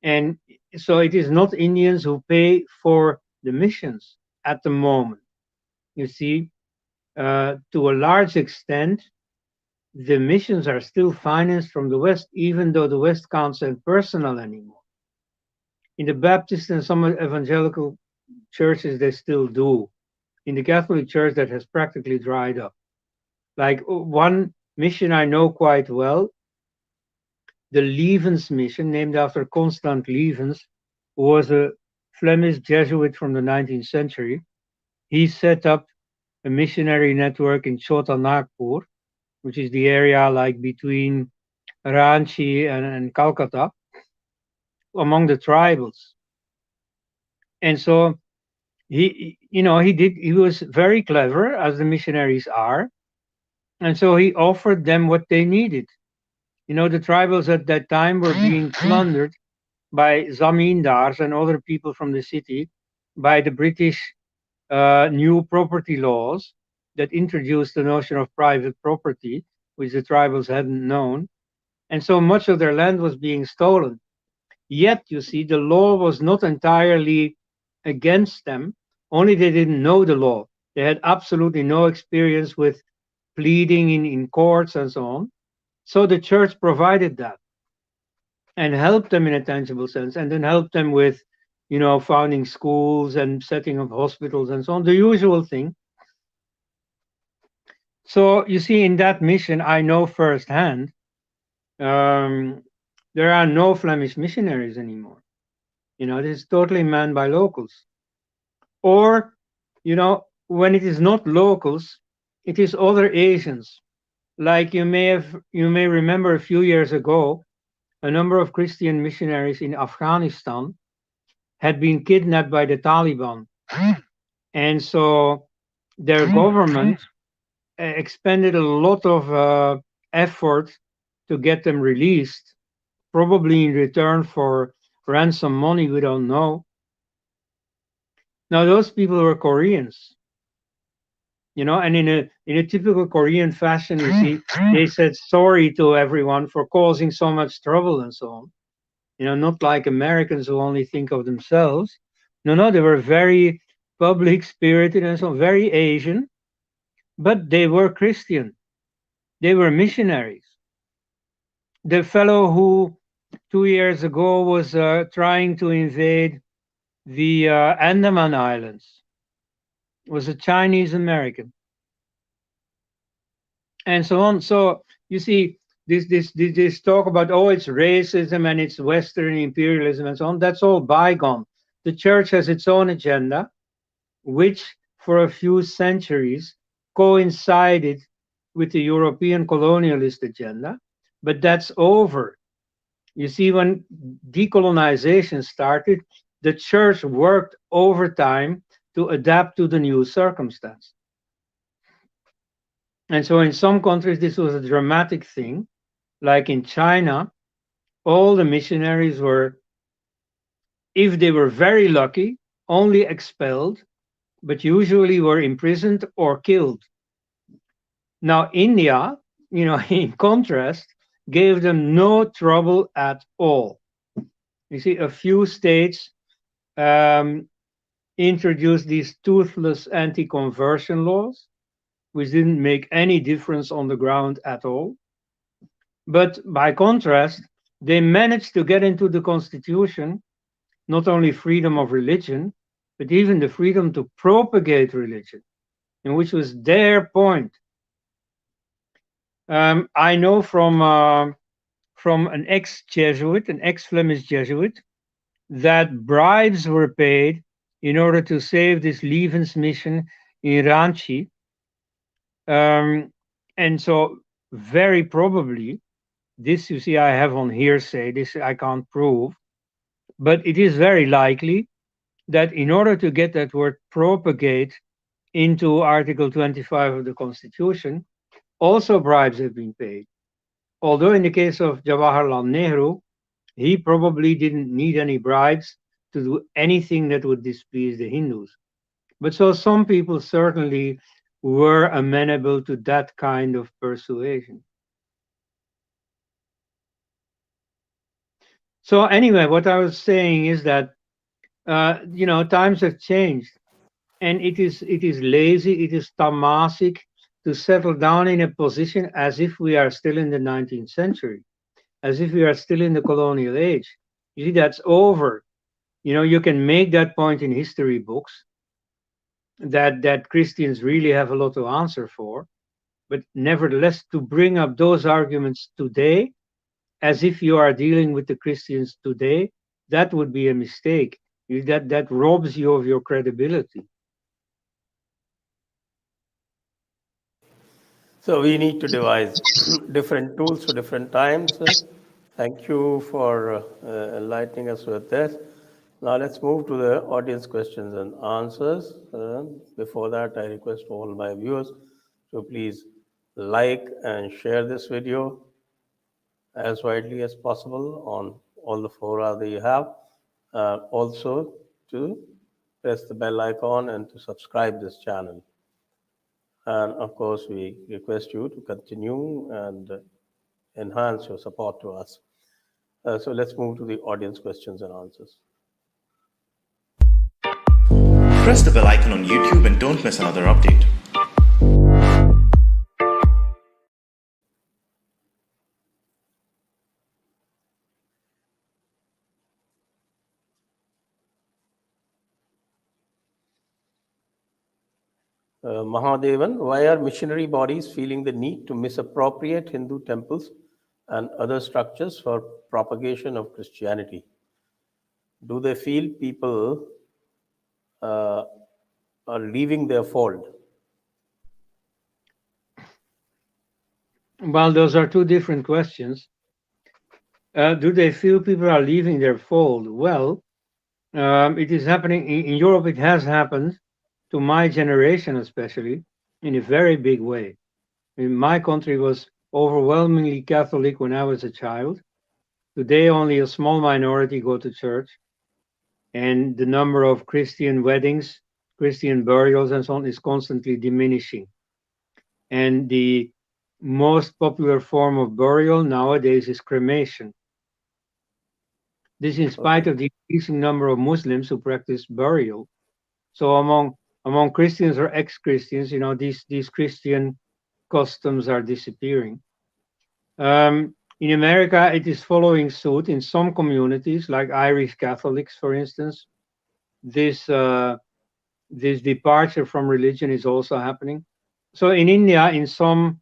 And so it is not Indians who pay for the missions at the moment. You see, to a large extent, the missions are still financed from the West, even though the West can't send personnel anymore. In the Baptist and some evangelical churches, they still do. In the Catholic Church, that has practically dried up. Like one mission I know quite well, the Levens mission, named after Constant Levens, who was a Flemish Jesuit from the 19th century. He set up a missionary network in Chota Nagpur, which is the area like between Ranchi and Calcutta, among the tribals. And so he was very clever, as the missionaries are. And so he offered them what they needed. The tribals at that time were being plundered by zamindars and other people from the city by the British new property laws that introduced the notion of private property, which the tribals hadn't known. And so much of their land was being stolen. Yet, you see, the law was not entirely against them, only they didn't know the law. They had absolutely no experience with pleading in courts and so on. So the church provided that and helped them in a tangible sense, and then helped them with, founding schools and setting up hospitals and so on, the usual thing. So you see, in that mission, I know firsthand, there are no Flemish missionaries anymore. This is totally manned by locals. Or, when it is not locals, it is other Asians. Like you may remember a few years ago, a number of Christian missionaries in Afghanistan had been kidnapped by the Taliban. And so their government expended a lot of effort to get them released, probably in return for ransom money, we don't know. Now, those people were Koreans. And in a typical Korean fashion, you see, they said sorry to everyone for causing so much trouble and so on. Not like Americans who only think of themselves. No, they were very public spirited and so on, very Asian, but they were Christian. They were missionaries. The fellow who 2 years ago was trying to invade the Andaman Islands was a Chinese American, and so on. So you see, this talk about, it's racism and it's Western imperialism and so on, that's all bygone. The church has its own agenda, which for a few centuries coincided with the European colonialist agenda, but that's over. You see, when decolonization started, the church worked overtime to adapt to the new circumstance. And so in some countries, this was a dramatic thing. Like in China, all the missionaries were, if they were very lucky, only expelled, but usually were imprisoned or killed. Now, India, in contrast, gave them no trouble at all. You see, a few states introduced these toothless anti-conversion laws, which didn't make any difference on the ground at all. But by contrast, they managed to get into the constitution not only freedom of religion, but even the freedom to propagate religion, and which was their point. I know from an ex-Jesuit, an ex-Flemish Jesuit, that bribes were paid in order to save this Levensmission in Ranchi. And so very probably, this you see I have on hearsay, this I can't prove, but it is very likely that in order to get that word propagate into Article 25 of the Constitution, also bribes have been paid. Although in the case of Jawaharlal Nehru, he probably didn't need any bribes to do anything that would displease the Hindus. But so some people certainly were amenable to that kind of persuasion. So anyway, what I was saying is that times have changed, and it is lazy, it is tamasic to settle down in a position as if we are still in the 19th century, as if we are still in the colonial age. You see, that's over. You can make that point in history books that Christians really have a lot to answer for, but nevertheless, to bring up those arguments today, as if you are dealing with the Christians today, that would be a mistake. That robs you of your credibility. So we need to devise different tools for different times. Thank you for enlightening us with this. Now let's move to the audience questions and answers. Before that, I request all my viewers to please like and share this video as widely as possible on all the fora that you have. Also to press the bell icon and to subscribe this channel. And of course, we request you to continue and enhance your support to us. So let's move to the audience questions and answers. Press the bell icon on YouTube and don't miss another update. Mahadevan, why are missionary bodies feeling the need to misappropriate Hindu temples and other structures for propagation of Christianity? Do they feel people are leaving their fold? Well, those are two different questions. Do they feel people are leaving their fold? Well, it is happening in Europe. It has happened to my generation, especially in a very big way. My country was overwhelmingly Catholic when I was a child. Today, only a small minority go to church, and the number of Christian weddings, Christian burials, and so on is constantly diminishing. And the most popular form of burial nowadays is cremation. This in spite of the increasing number of Muslims who practice burial. So among Christians or ex-Christians, these Christian customs are disappearing. In America, it is following suit in some communities, like Irish Catholics, for instance. This departure from religion is also happening. So in India, in some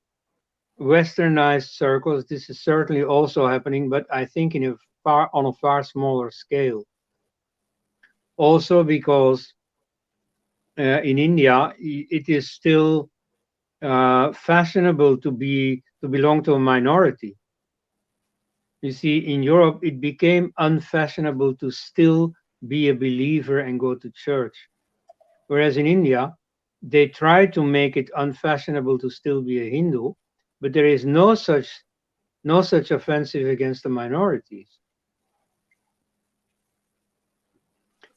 westernized circles, this is certainly also happening, but I think on a far smaller scale. Also because in India, it is still fashionable to belong to a minority. You see, in Europe, it became unfashionable to still be a believer and go to church. Whereas in India, they try to make it unfashionable to still be a Hindu, but there is no such offensive against the minorities.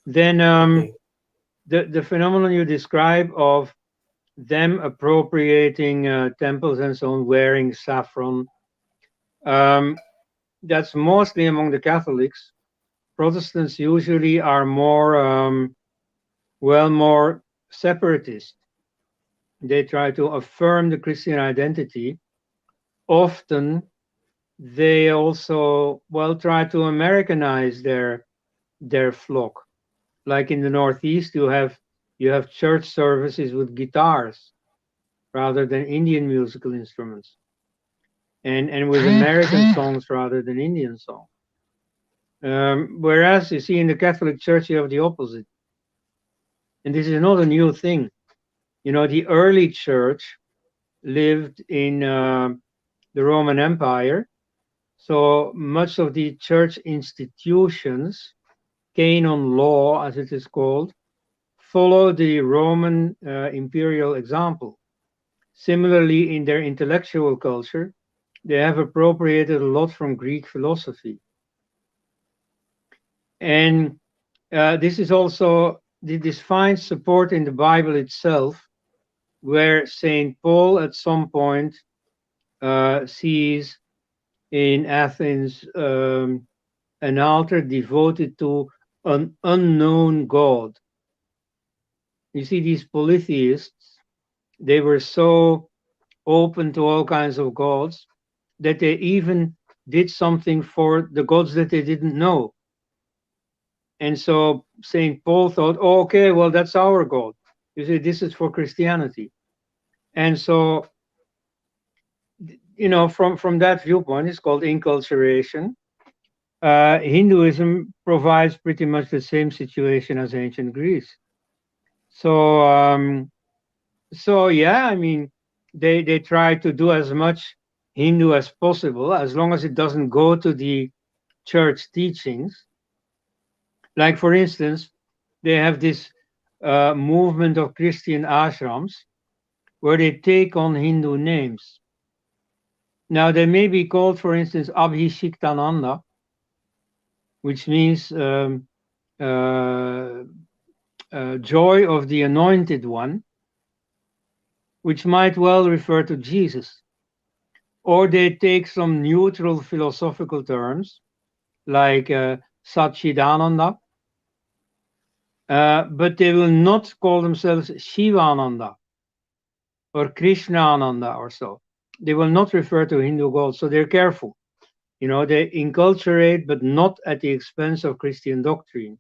Then Okay. the phenomenon you describe of them appropriating temples and so on, wearing saffron, that's mostly among the Catholics. Protestants usually are more, more separatist. They try to affirm the Christian identity. Often they also, try to Americanize their flock. Like in the Northeast, you have church services with guitars rather than Indian musical instruments, and with American songs rather than Indian songs. Whereas you see in the Catholic Church you have the opposite, and this is not a new thing. The early church lived in the Roman Empire, so much of the church institutions, canon law as it is called, follow the Roman imperial example. Similarly, in their intellectual culture, they have appropriated a lot from Greek philosophy. And this finds support in the Bible itself, where St. Paul at some point sees in Athens an altar devoted to an unknown God. You see, these polytheists, they were so open to all kinds of gods that they even did something for the gods that they didn't know. And so St. Paul thought, oh, okay, well, that's our God. You see, this is for Christianity. And so, from that viewpoint, it's called inculturation. Hinduism provides pretty much the same situation as ancient Greece. So, yeah, I mean, they try to do as much Hindu as possible, as long as it doesn't go to the church teachings. Like, for instance, they have this movement of Christian ashrams where they take on Hindu names. Now, they may be called, for instance, Abhishiktananda, which means joy of the anointed one, which might well refer to Jesus. Or they take some neutral philosophical terms like Satchidananda, but they will not call themselves Shivananda or Krishnananda or so. They will not refer to Hindu gods, so they're careful. They inculturate, but not at the expense of Christian doctrine.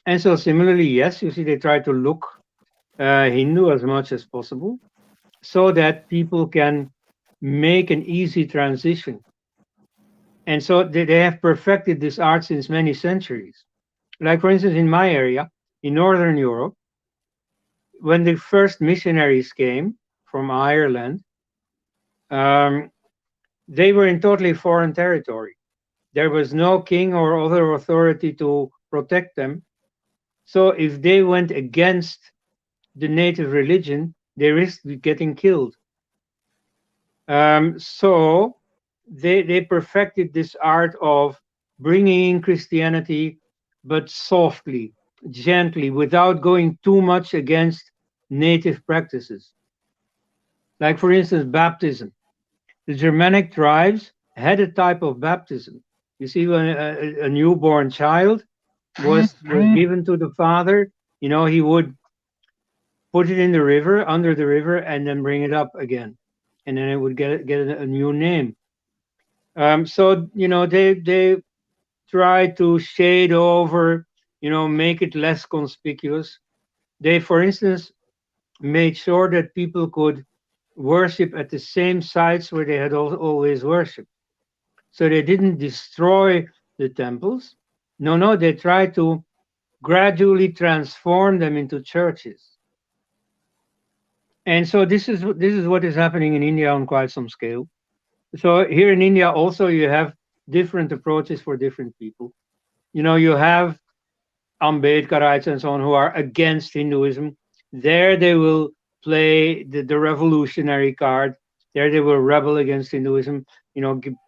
And so similarly, yes, you see, they try to look Hindu as much as possible so that people can make an easy transition. And so they have perfected this art since many centuries. Like, for instance, in my area, in Northern Europe, when the first missionaries came from Ireland, they were in totally foreign territory. There was no king or other authority to protect them. So if they went against the native religion, they risked getting killed. So they perfected this art of bringing in Christianity, but softly, gently, without going too much against native practices. Like, for instance, baptism. The Germanic tribes had a type of baptism. You see, when a newborn child was given to the father, he would put it in the river, under the river, and then bring it up again. And then it would get a new name. So, they try to shade over, make it less conspicuous. They, for instance, made sure that people could worship at the same sites where they had always worshipped. So they didn't destroy the temples. No, they tried to gradually transform them into churches. And so this is what is happening in India on quite some scale. So here in India also you have different approaches for different people. You have Ambedkarites and so on who are against Hinduism. There they will play the revolutionary card. There they will rebel against Hinduism,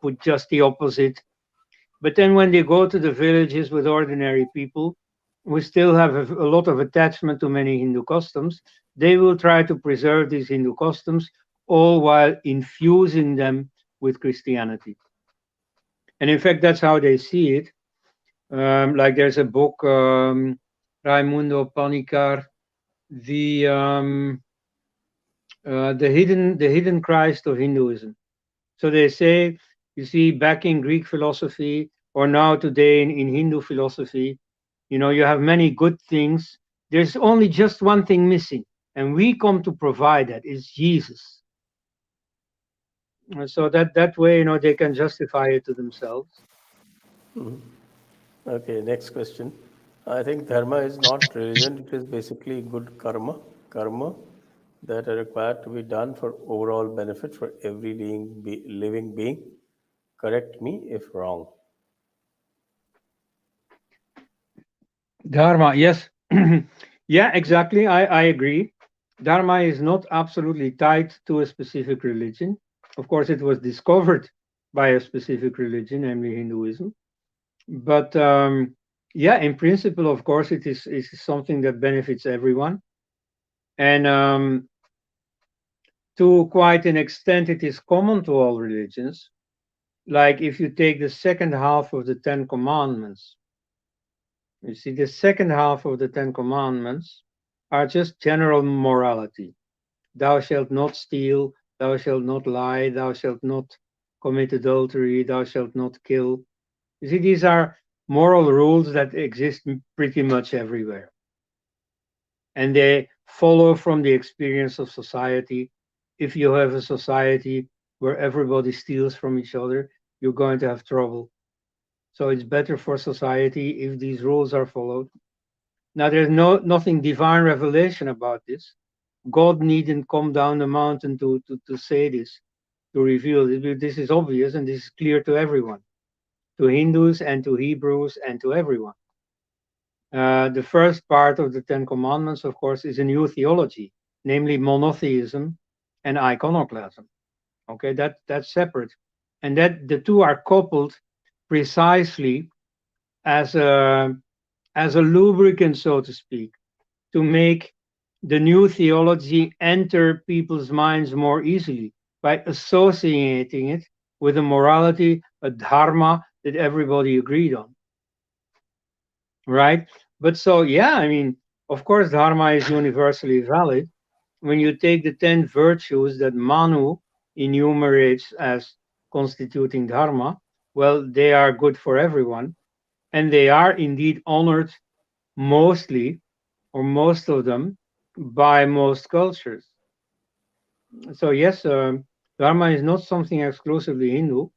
put just the opposite. But then when they go to the villages with ordinary people, who still have a lot of attachment to many Hindu customs, they will try to preserve these Hindu customs, all while infusing them with Christianity. And in fact, that's how they see it. Like there's a book, Raimundo Panikkar, the hidden Christ of Hinduism. So they say, you see, back in Greek philosophy, or now today in Hindu philosophy, you have many good things. There's only just one thing missing, and we come to provide that is Jesus. So that way, they can justify it to themselves. Okay, next question. I think dharma is not religion, it is basically good karma that are required to be done for overall benefit for every living being. Correct me if wrong. Dharma, yes. Yeah, exactly. I agree. Dharma is not absolutely tied to a specific religion. Of course, it was discovered by a specific religion, namely Hinduism. But yeah, in principle, of course, it is something that benefits everyone. And to quite an extent, it is common to all religions. Like if you take the second half of the Ten Commandments, you see, the second half of the Ten Commandments are just general morality. Thou shalt not steal, thou shalt not lie, thou shalt not commit adultery, thou shalt not kill. You see, these are moral rules that exist pretty much everywhere. And they follow from the experience of society. If you have a society where everybody steals from each other, you're going to have trouble. So it's better for society if these rules are followed. Now, there's nothing divine revelation about this. God needn't come down the mountain to say this, to reveal it. This is obvious and this is clear to everyone, to Hindus and to Hebrews and to everyone. The first part of the Ten Commandments, of course, is a new theology, namely monotheism and iconoclasm. Okay, that's separate. And that the two are coupled precisely as a lubricant, so to speak, to make the new theology enter people's minds more easily by associating it with a morality, a dharma that everybody agreed on. Right? But so, yeah, I mean, of course, dharma is universally valid. When you take the 10 virtues that Manu enumerates as constituting dharma, well, they are good for everyone. And they are indeed honored mostly, or most of them, by most cultures. So yes, Dharma is not something exclusively Hindu,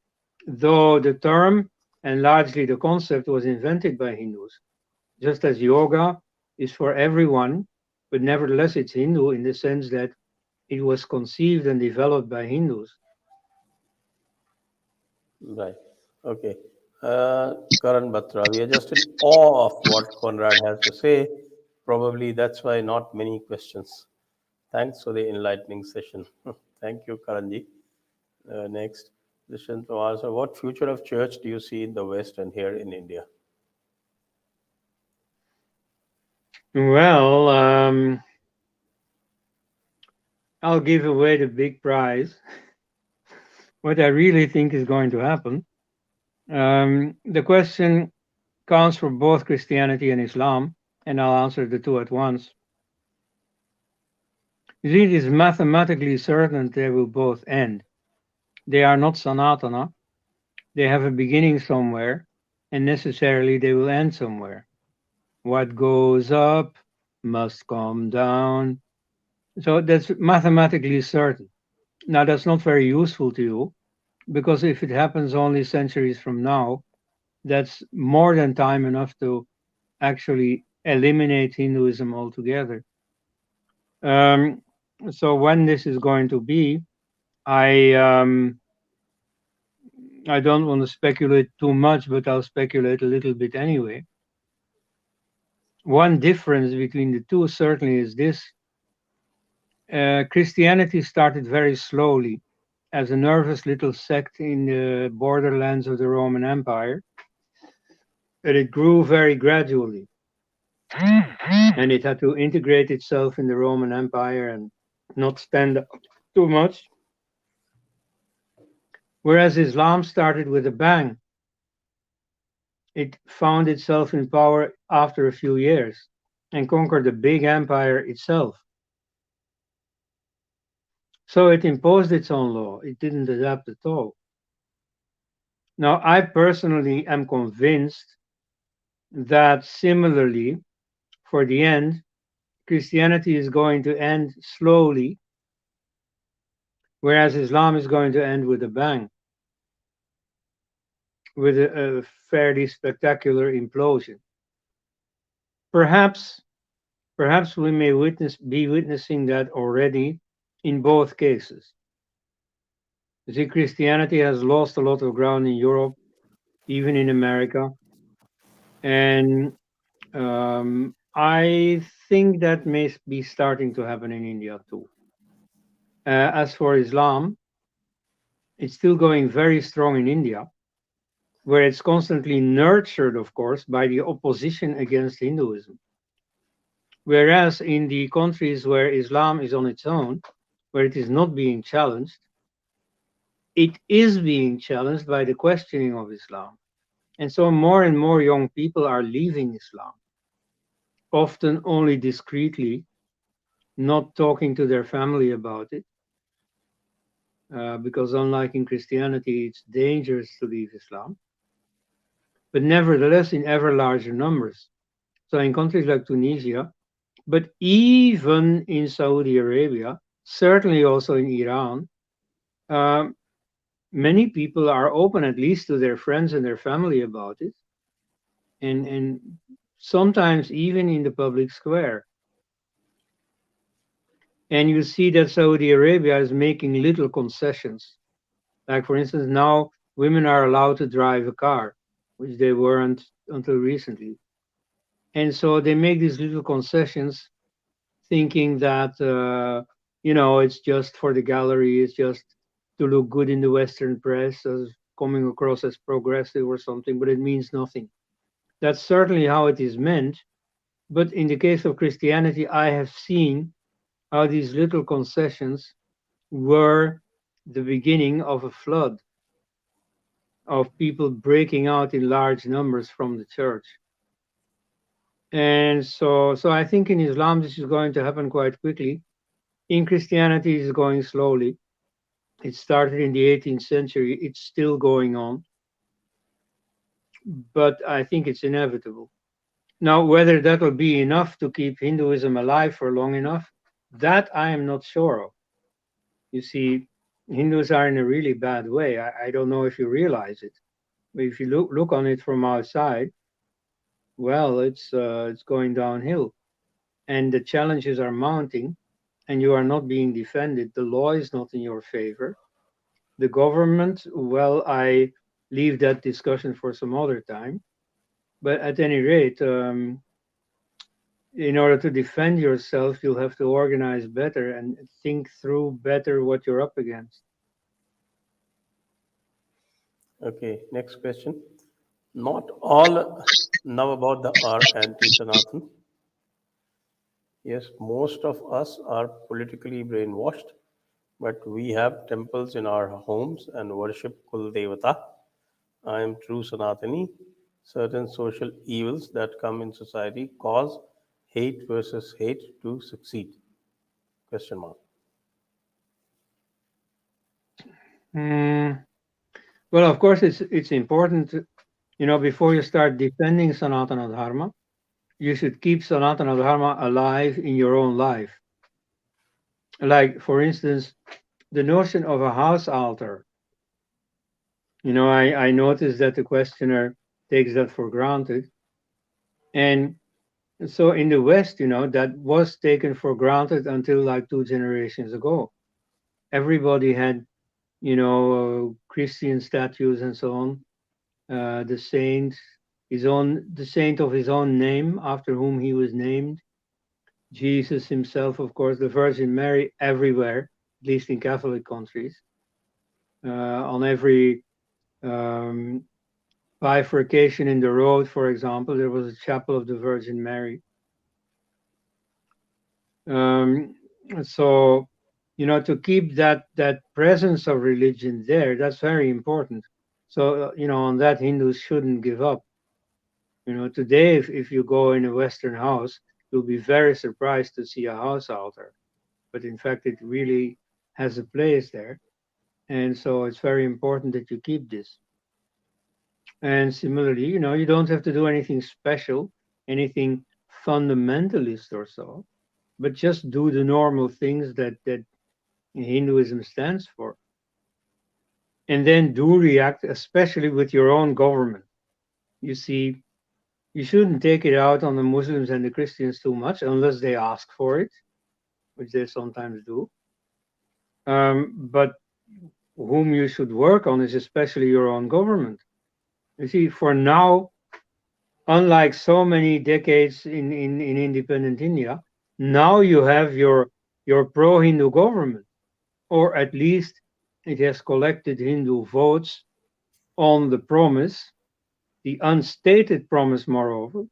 though the term and largely the concept was invented by Hindus. Just as yoga is for everyone, but nevertheless it's Hindu in the sense that it was conceived and developed by Hindus. Right. Okay. Karan Batra, we are just in awe of what Koenraad has to say. Probably that's why not many questions. Thanks for the enlightening session. Thank you, Karanji. Next, Christian Evangelists, what future of church do you see in the West and here in India? Well, I'll give away the big prize. What I really think is going to happen. The question counts for both Christianity and Islam, and I'll answer the two at once. You see, it is mathematically certain they will both end. They are not Sanatana. They have a beginning somewhere, and necessarily they will end somewhere. What goes up must come down. So that's mathematically certain. Now, that's not very useful to you, because if it happens only centuries from now, that's more than time enough to actually eliminate Hinduism altogether. So when this is going to be, I don't want to speculate too much, but I'll speculate a little bit anyway. One difference between the two certainly is this. Christianity started very slowly as a nervous little sect in the borderlands of the Roman Empire, but it grew very gradually, and it had to integrate itself in the Roman Empire and not stand up too much. Whereas Islam started with a bang. It found itself in power after a few years and conquered the big empire itself. So it imposed its own law. It didn't adapt at all. Now, I personally am convinced that similarly, for the end, Christianity is going to end slowly, whereas Islam is going to end with a bang, with a fairly spectacular implosion. Perhaps we may be witnessing that already in both cases. You see, Christianity has lost a lot of ground in Europe, even in America, and I think that may be starting to happen in India too. As for Islam, it's still going very strong in India, where it's constantly nurtured, of course, by the opposition against Hinduism. Whereas in the countries where Islam is on its own, where it is not being challenged, it is being challenged by the questioning of Islam. And so more and more young people are leaving Islam, often only discreetly, not talking to their family about it. Because unlike in Christianity, it's dangerous to leave Islam. But nevertheless, in ever larger numbers. So in countries like Tunisia, but even in Saudi Arabia, certainly also in Iran, many people are open at least to their friends and their family about it. And sometimes even in the public square. And you see that Saudi Arabia is making little concessions. Like, for instance, now women are allowed to drive a car, which they weren't until recently. And so they make these little concessions, thinking that, it's just for the gallery, it's just to look good in the Western press, as coming across as progressive or something, but it means nothing. That's certainly how it is meant. But in the case of Christianity, I have seen how these little concessions were the beginning of a flood of people breaking out in large numbers from the church. And so I think in Islam this is going to happen quite quickly. In Christianity it's going slowly. It started in the 18th century. It's still going on. But I think it's inevitable. Now, whether that will be enough to keep Hinduism alive for long enough, that I am not sure of. You see, Hindus are in a really bad way. I don't know if you realize it. But if you look on it from outside, well, it's going downhill. And the challenges are mounting, and you are not being defended. The law is not in your favor. The government, well, I leave that discussion for some other time. But at any rate, in order to defend yourself, you'll have to organize better and think through better what you're up against. Okay, next question. Not all know about the R anti-Sanatan. Yes, most of us are politically brainwashed, but we have temples in our homes and worship Kul Devata. I am true Sanatani. Certain social evils that come in society cause hate versus hate to succeed. Question mark. Well, of course, it's important to, before you start defending Sanatana Dharma, you should keep Sanatana Dharma alive in your own life. Like, for instance, the notion of a house altar. I noticed that the questioner takes that for granted. And so in the West, that was taken for granted until like 2 generations ago. Everybody had, Christian statues and so on, the saints, the saint of his own name, after whom he was named. Jesus himself, of course, the Virgin Mary everywhere, at least in Catholic countries. On every bifurcation in the road, for example, there was a chapel of the Virgin Mary. So, to keep that presence of religion there, that's very important. So, on that, Hindus shouldn't give up. Today, if you go in a Western house, you'll be very surprised to see a house altar. But in fact, it really has a place there. And so it's very important that you keep this. And similarly, you don't have to do anything special, anything fundamentalist or so, but just do the normal things that Hinduism stands for. And then do react, especially with your own government. You see, you shouldn't take it out on the Muslims and the Christians too much unless they ask for it, which they sometimes do. But whom you should work on is especially your own government. You see, for now, unlike so many decades in independent India, now you have your pro-Hindu government, or at least it has collected Hindu votes on the promise, the unstated promise, moreover,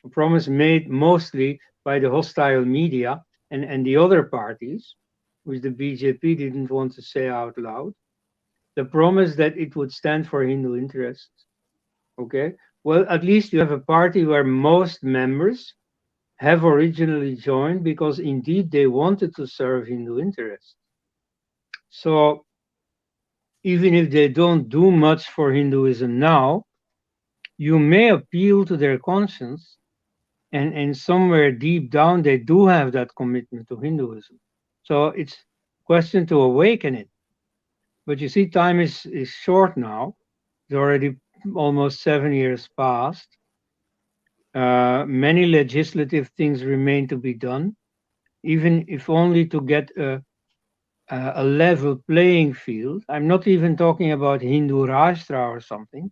a promise made mostly by the hostile media and the other parties, which the BJP didn't want to say out loud, the promise that it would stand for Hindu interests. Okay, well, at least you have a party where most members have originally joined because indeed they wanted to serve Hindu interests. So even if they don't do much for Hinduism now, you may appeal to their conscience, and somewhere deep down they do have that commitment to Hinduism. So it's a question to awaken it. But you see, time is short now. It's already almost 7 years past. Many legislative things remain to be done, even if only to get a level playing field. I'm not even talking about Hindu Rashtra or something.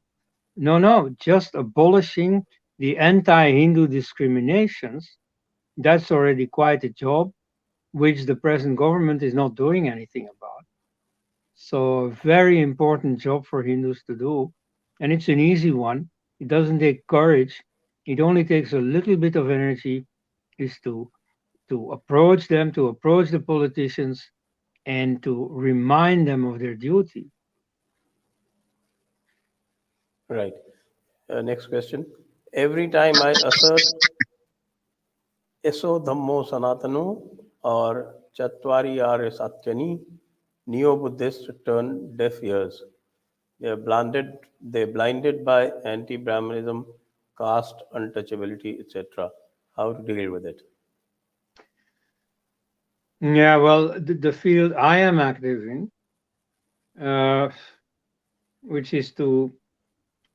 No, just abolishing the anti-Hindu discriminations. That's already quite a job, which the present government is not doing anything about. So a very important job for Hindus to do. And it's an easy one. It doesn't take courage. It only takes a little bit of energy, is to approach them, to approach the politicians, and to remind them of their duty. Right. Next question. Every time I assert Eso Dhammo Sanatano or Chatvari Are Satyani, neo-Buddhists turn deaf ears. They are blinded by anti-Brahmanism, caste untouchability, etc. How to deal with it? Yeah, well, the field I am active in, which is to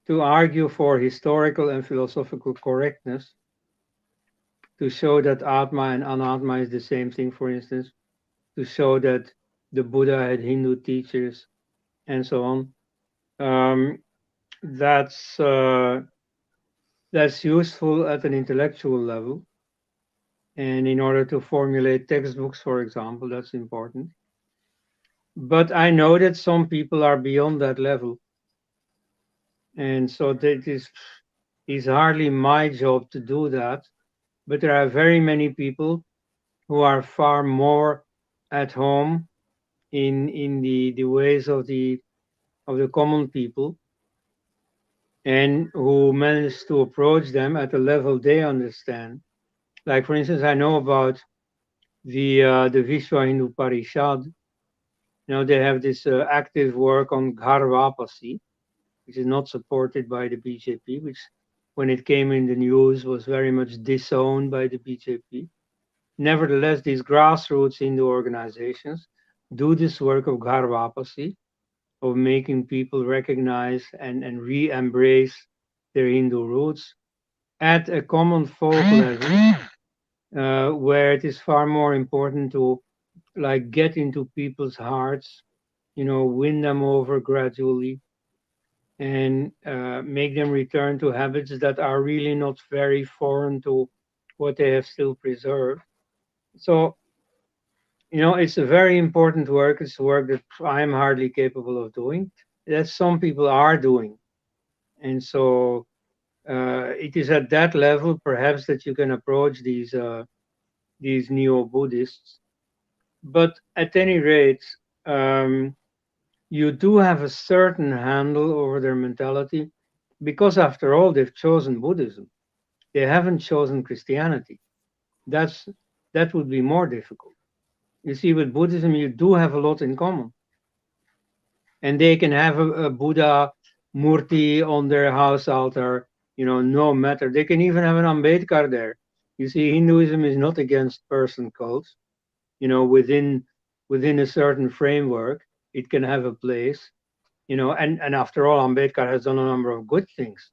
argue for historical and philosophical correctness, to show that Atma and Anatma is the same thing, for instance, to show that the Buddha had Hindu teachers, and so on. That's useful at an intellectual level. And in order to formulate textbooks, for example, that's important. But I know that some people are beyond that level. And so that is hardly my job to do that. But there are very many people who are far more at home in the ways of the common people, and who manage to approach them at a level they understand. Like, for instance, I know about the Vishwa Hindu Parishad. They have this active work on Gharvapasi, which is not supported by the BJP, which, when it came in the news, was very much disowned by the BJP. Nevertheless, these grassroots Hindu organizations do this work of Gharvapasi, of making people recognize and re-embrace their Hindu roots at a common folk level, where it is far more important to get into people's hearts, win them over gradually, and make them return to habits that are really not very foreign to what they have still preserved. So, it's a very important work. It's work that I'm hardly capable of doing, that some people are doing. And so it is at that level, perhaps, that you can approach these neo-Buddhists. But at any rate, you do have a certain handle over their mentality, because after all, they've chosen Buddhism. They haven't chosen Christianity. That would be more difficult. You see, with Buddhism, you do have a lot in common. And they can have a Buddha murti on their house altar, no matter. They can even have an Ambedkar there. You see, Hinduism is not against person cults. Within a certain framework, it can have a place. And after all, Ambedkar has done a number of good things,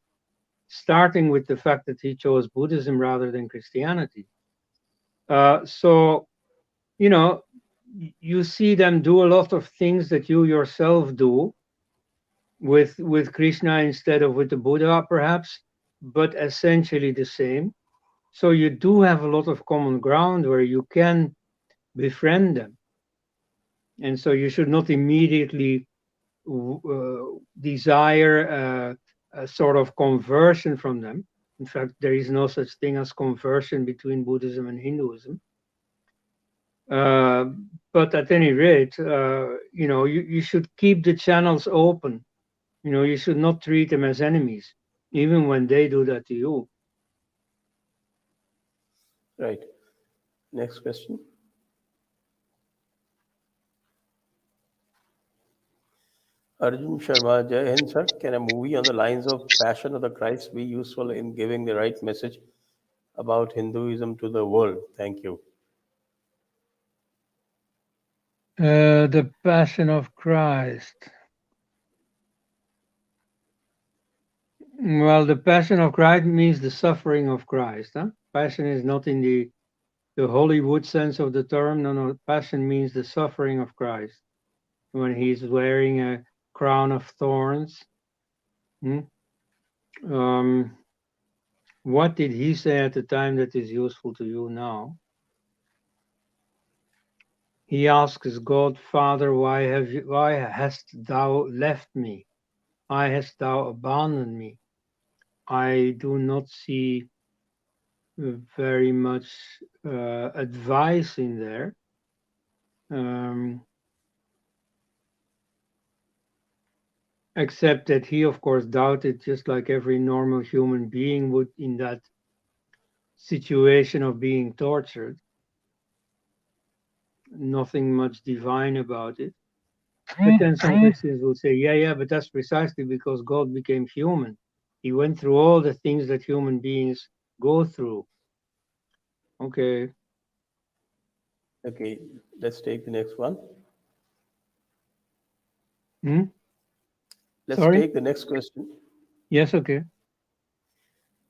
starting with the fact that he chose Buddhism rather than Christianity. So, you see them do a lot of things that you yourself do with Krishna instead of with the Buddha, perhaps, but essentially the same. So you do have a lot of common ground where you can befriend them. And so you should not immediately desire a sort of conversion from them. In fact, there is no such thing as conversion between Buddhism and Hinduism. But at any rate, you should keep the channels open. You should not treat them as enemies, even when they do that to you. Right. Next question. Arjun Sharma, Jai Hind, sir. Can a movie on the lines of Passion of the Christ be useful in giving the right message about Hinduism to the world? Thank you. The Passion of Christ. Well, the Passion of Christ means the suffering of Christ. Huh? Passion is not in the Hollywood sense of the term. No, passion means the suffering of Christ. When he's wearing a crown of thorns. What did he say at the time that is useful to you now? He asks God, Father, why hast thou left me? Why hast thou abandoned me? I do not see very much advice in there. Except that he, of course, doubted, just like every normal human being would in that situation of being tortured. Nothing much divine about it. But then some Christians will say, yeah, but that's precisely because God became human. He went through all the things that human beings go through. Okay. Okay, let's take the next one. Let's take the next question. Yes, okay.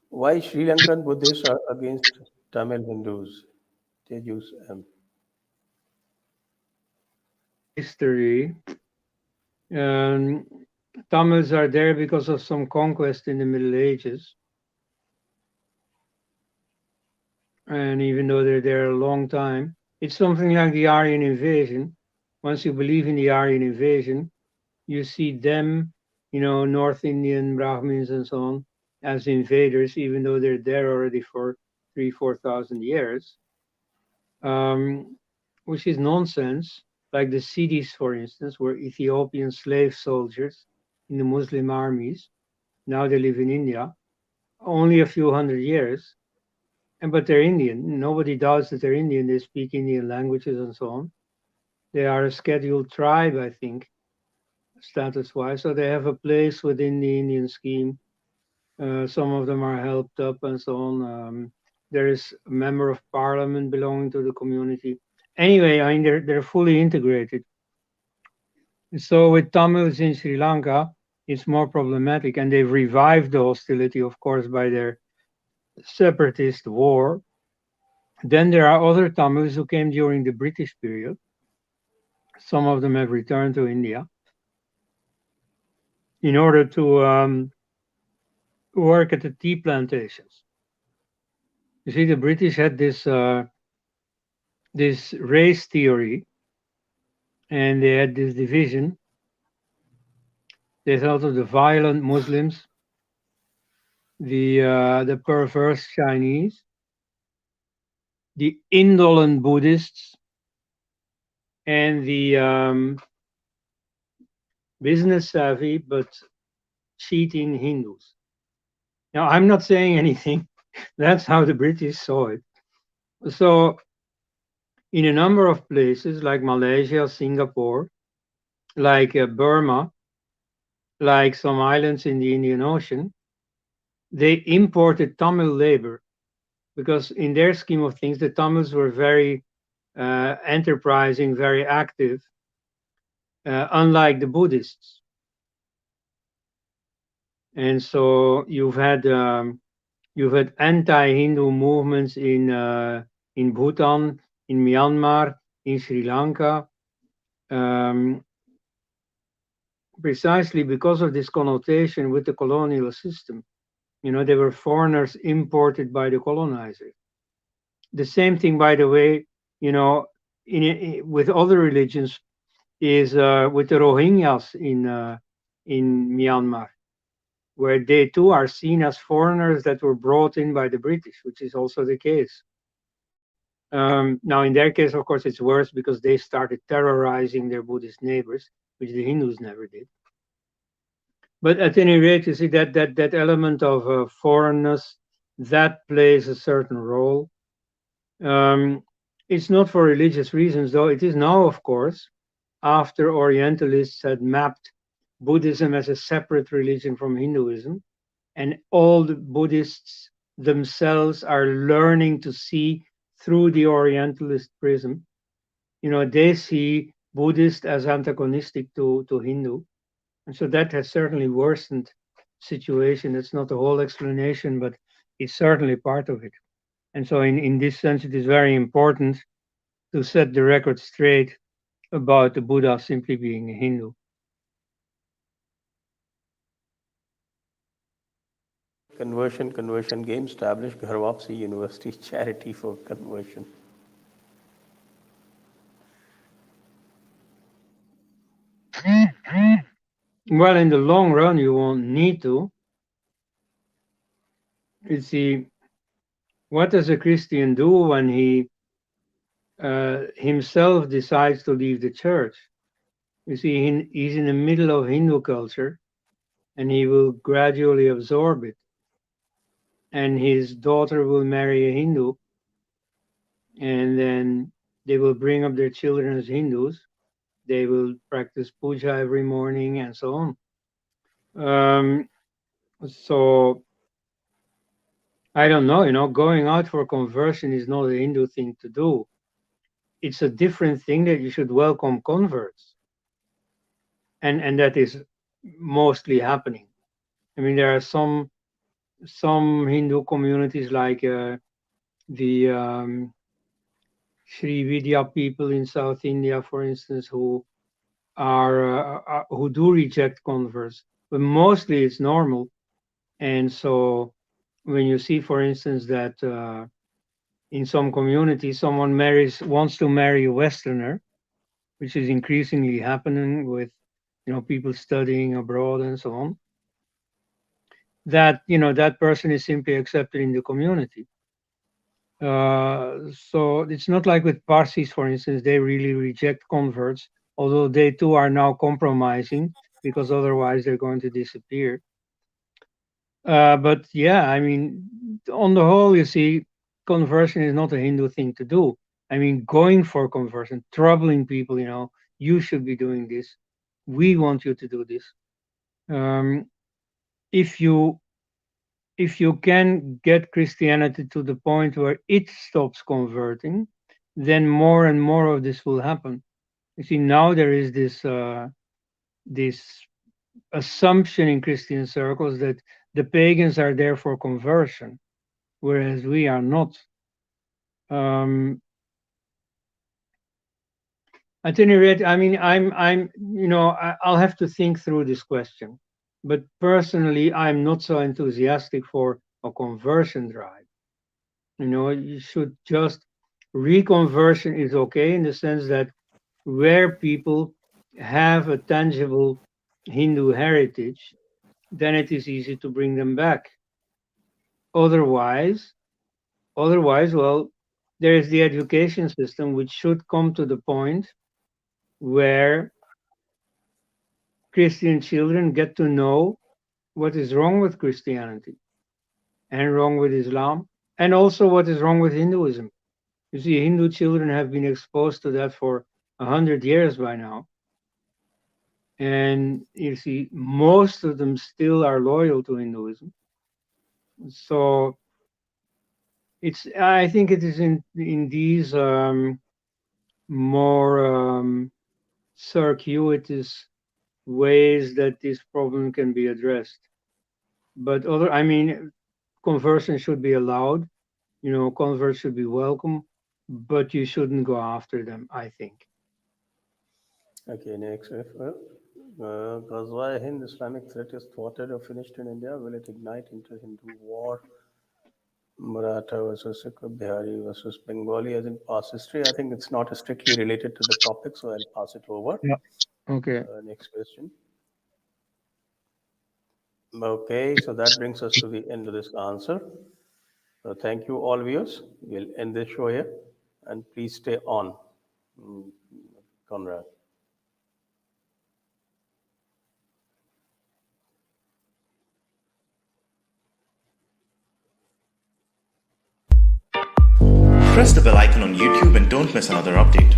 Why Sri Lankan Buddhists are against Tamil Hindus? Tejus M. History. Tamils are there because of some conquest in the Middle Ages. And even though they're there a long time, it's something like the Aryan invasion. Once you believe in the Aryan invasion, you see them, North Indian Brahmins and so on, as invaders, even though they're there already for 3,000-4,000 years, which is nonsense. Like the Siddhis, for instance, were Ethiopian slave soldiers in the Muslim armies. Now they live in India, only a few hundred years. But they're Indian. Nobody doubts that they're Indian. They speak Indian languages and so on. They are a scheduled tribe, I think, status-wise. So they have a place within the Indian scheme. Some of them are helped up and so on. There is a member of parliament belonging to the community. Anyway, I mean, they're fully integrated. So with Tamils in Sri Lanka, it's more problematic. And they've revived the hostility, of course, by their separatist war. Then there are other Tamils who came during the British period. Some of them have returned to India. in order to work at the tea plantations. You see, the British had this race theory, and they had this division. They thought of the violent Muslims, the perverse Chinese, the indolent Buddhists, and the business savvy but cheating Hindus. Now, I'm not saying anything. That's how the British saw it. So, in a number of places like Malaysia, Singapore, like Burma, like some islands in the Indian Ocean, they imported Tamil labor because, in their scheme of things, the Tamils were very enterprising, very active, unlike the Buddhists. And so you've had anti-Hindu movements in Bhutan, in Myanmar, in Sri Lanka, precisely because of this connotation with the colonial system. You know, they were foreigners imported by the colonizer. The same thing, by the way, you know, with other religions is with the Rohingyas in Myanmar, where they too are seen as foreigners that were brought in by the British, which is also the case. Now, in their case, of course, it's worse because they started terrorizing their Buddhist neighbors, which the Hindus never did. But at any rate, you see that element of foreignness, that plays a certain role. It's not for religious reasons, though. It is now, of course, after Orientalists had mapped Buddhism as a separate religion from Hinduism, and all the Buddhists themselves are learning to see through the Orientalist prism. You know, they see Buddhist as antagonistic to Hindu. And so that has certainly worsened the situation. It's not the whole explanation, but it's certainly part of it. And so in this sense, it is very important to set the record straight about the Buddha simply being a Hindu. Conversion game established Gharwapsi University charity for conversion. Well, in the long run, you won't need to. You see, what does a Christian do when he himself decides to leave the church? You see, he's in the middle of Hindu culture, and he will gradually absorb it. And his daughter will marry a Hindu, and then they will bring up their children as Hindus. They will practice puja every morning and so on. So I don't know, you know, going out for conversion is not a Hindu thing to do. It's a different thing that you should welcome converts. And that is mostly happening. I mean, there are some Hindu communities like the Sri Vidya people in South India, for instance, who do reject converts, but mostly it's normal. And so when you see, for instance, that in some communities someone wants to marry a Westerner, which is increasingly happening with, you know, people studying abroad and so on, that, you know, that person is simply accepted in the community. So it's not like with Parsis, for instance, they really reject converts, although they too are now compromising because otherwise they're going to disappear. But yeah, I mean, on the whole, you see, conversion is not a Hindu thing to do. I mean, going for conversion, troubling people, you know, you should be doing this. We want you to do this. If you can get Christianity to the point where it stops converting, then more and more of this will happen. You see, now there is this assumption in Christian circles that the pagans are there for conversion, whereas we are not. At any rate, I mean, I'll have to think through this question. But personally, I'm not so enthusiastic for a conversion drive. You should just, reconversion is okay in the sense that where people have a tangible Hindu heritage, then it is easy to bring them back. Otherwise, well, there is the education system, which should come to the point where Christian children get to know what is wrong with Christianity and wrong with Islam, and also what is wrong with Hinduism. You see, Hindu children have been exposed to that for 100 years by now. And you see, most of them still are loyal to Hinduism. So I think it is in these more circuitous ways that this problem can be addressed. But conversion should be allowed. Converts should be welcome, but you shouldn't go after them, I think. Okay, next. Ghazwa Hind Islamic threat is thwarted or finished in India. Will it ignite inter-Hindu war? Maratha versus Sikh, Bihari versus Bengali, as in past history. I think it's not strictly related to the topic, so I'll pass it over. Yeah. Okay. Next question. Okay, so that brings us to the end of this answer. So thank you, all viewers. We'll end this show here, and please stay on. Koenraad. Press the bell icon on YouTube and don't miss another update.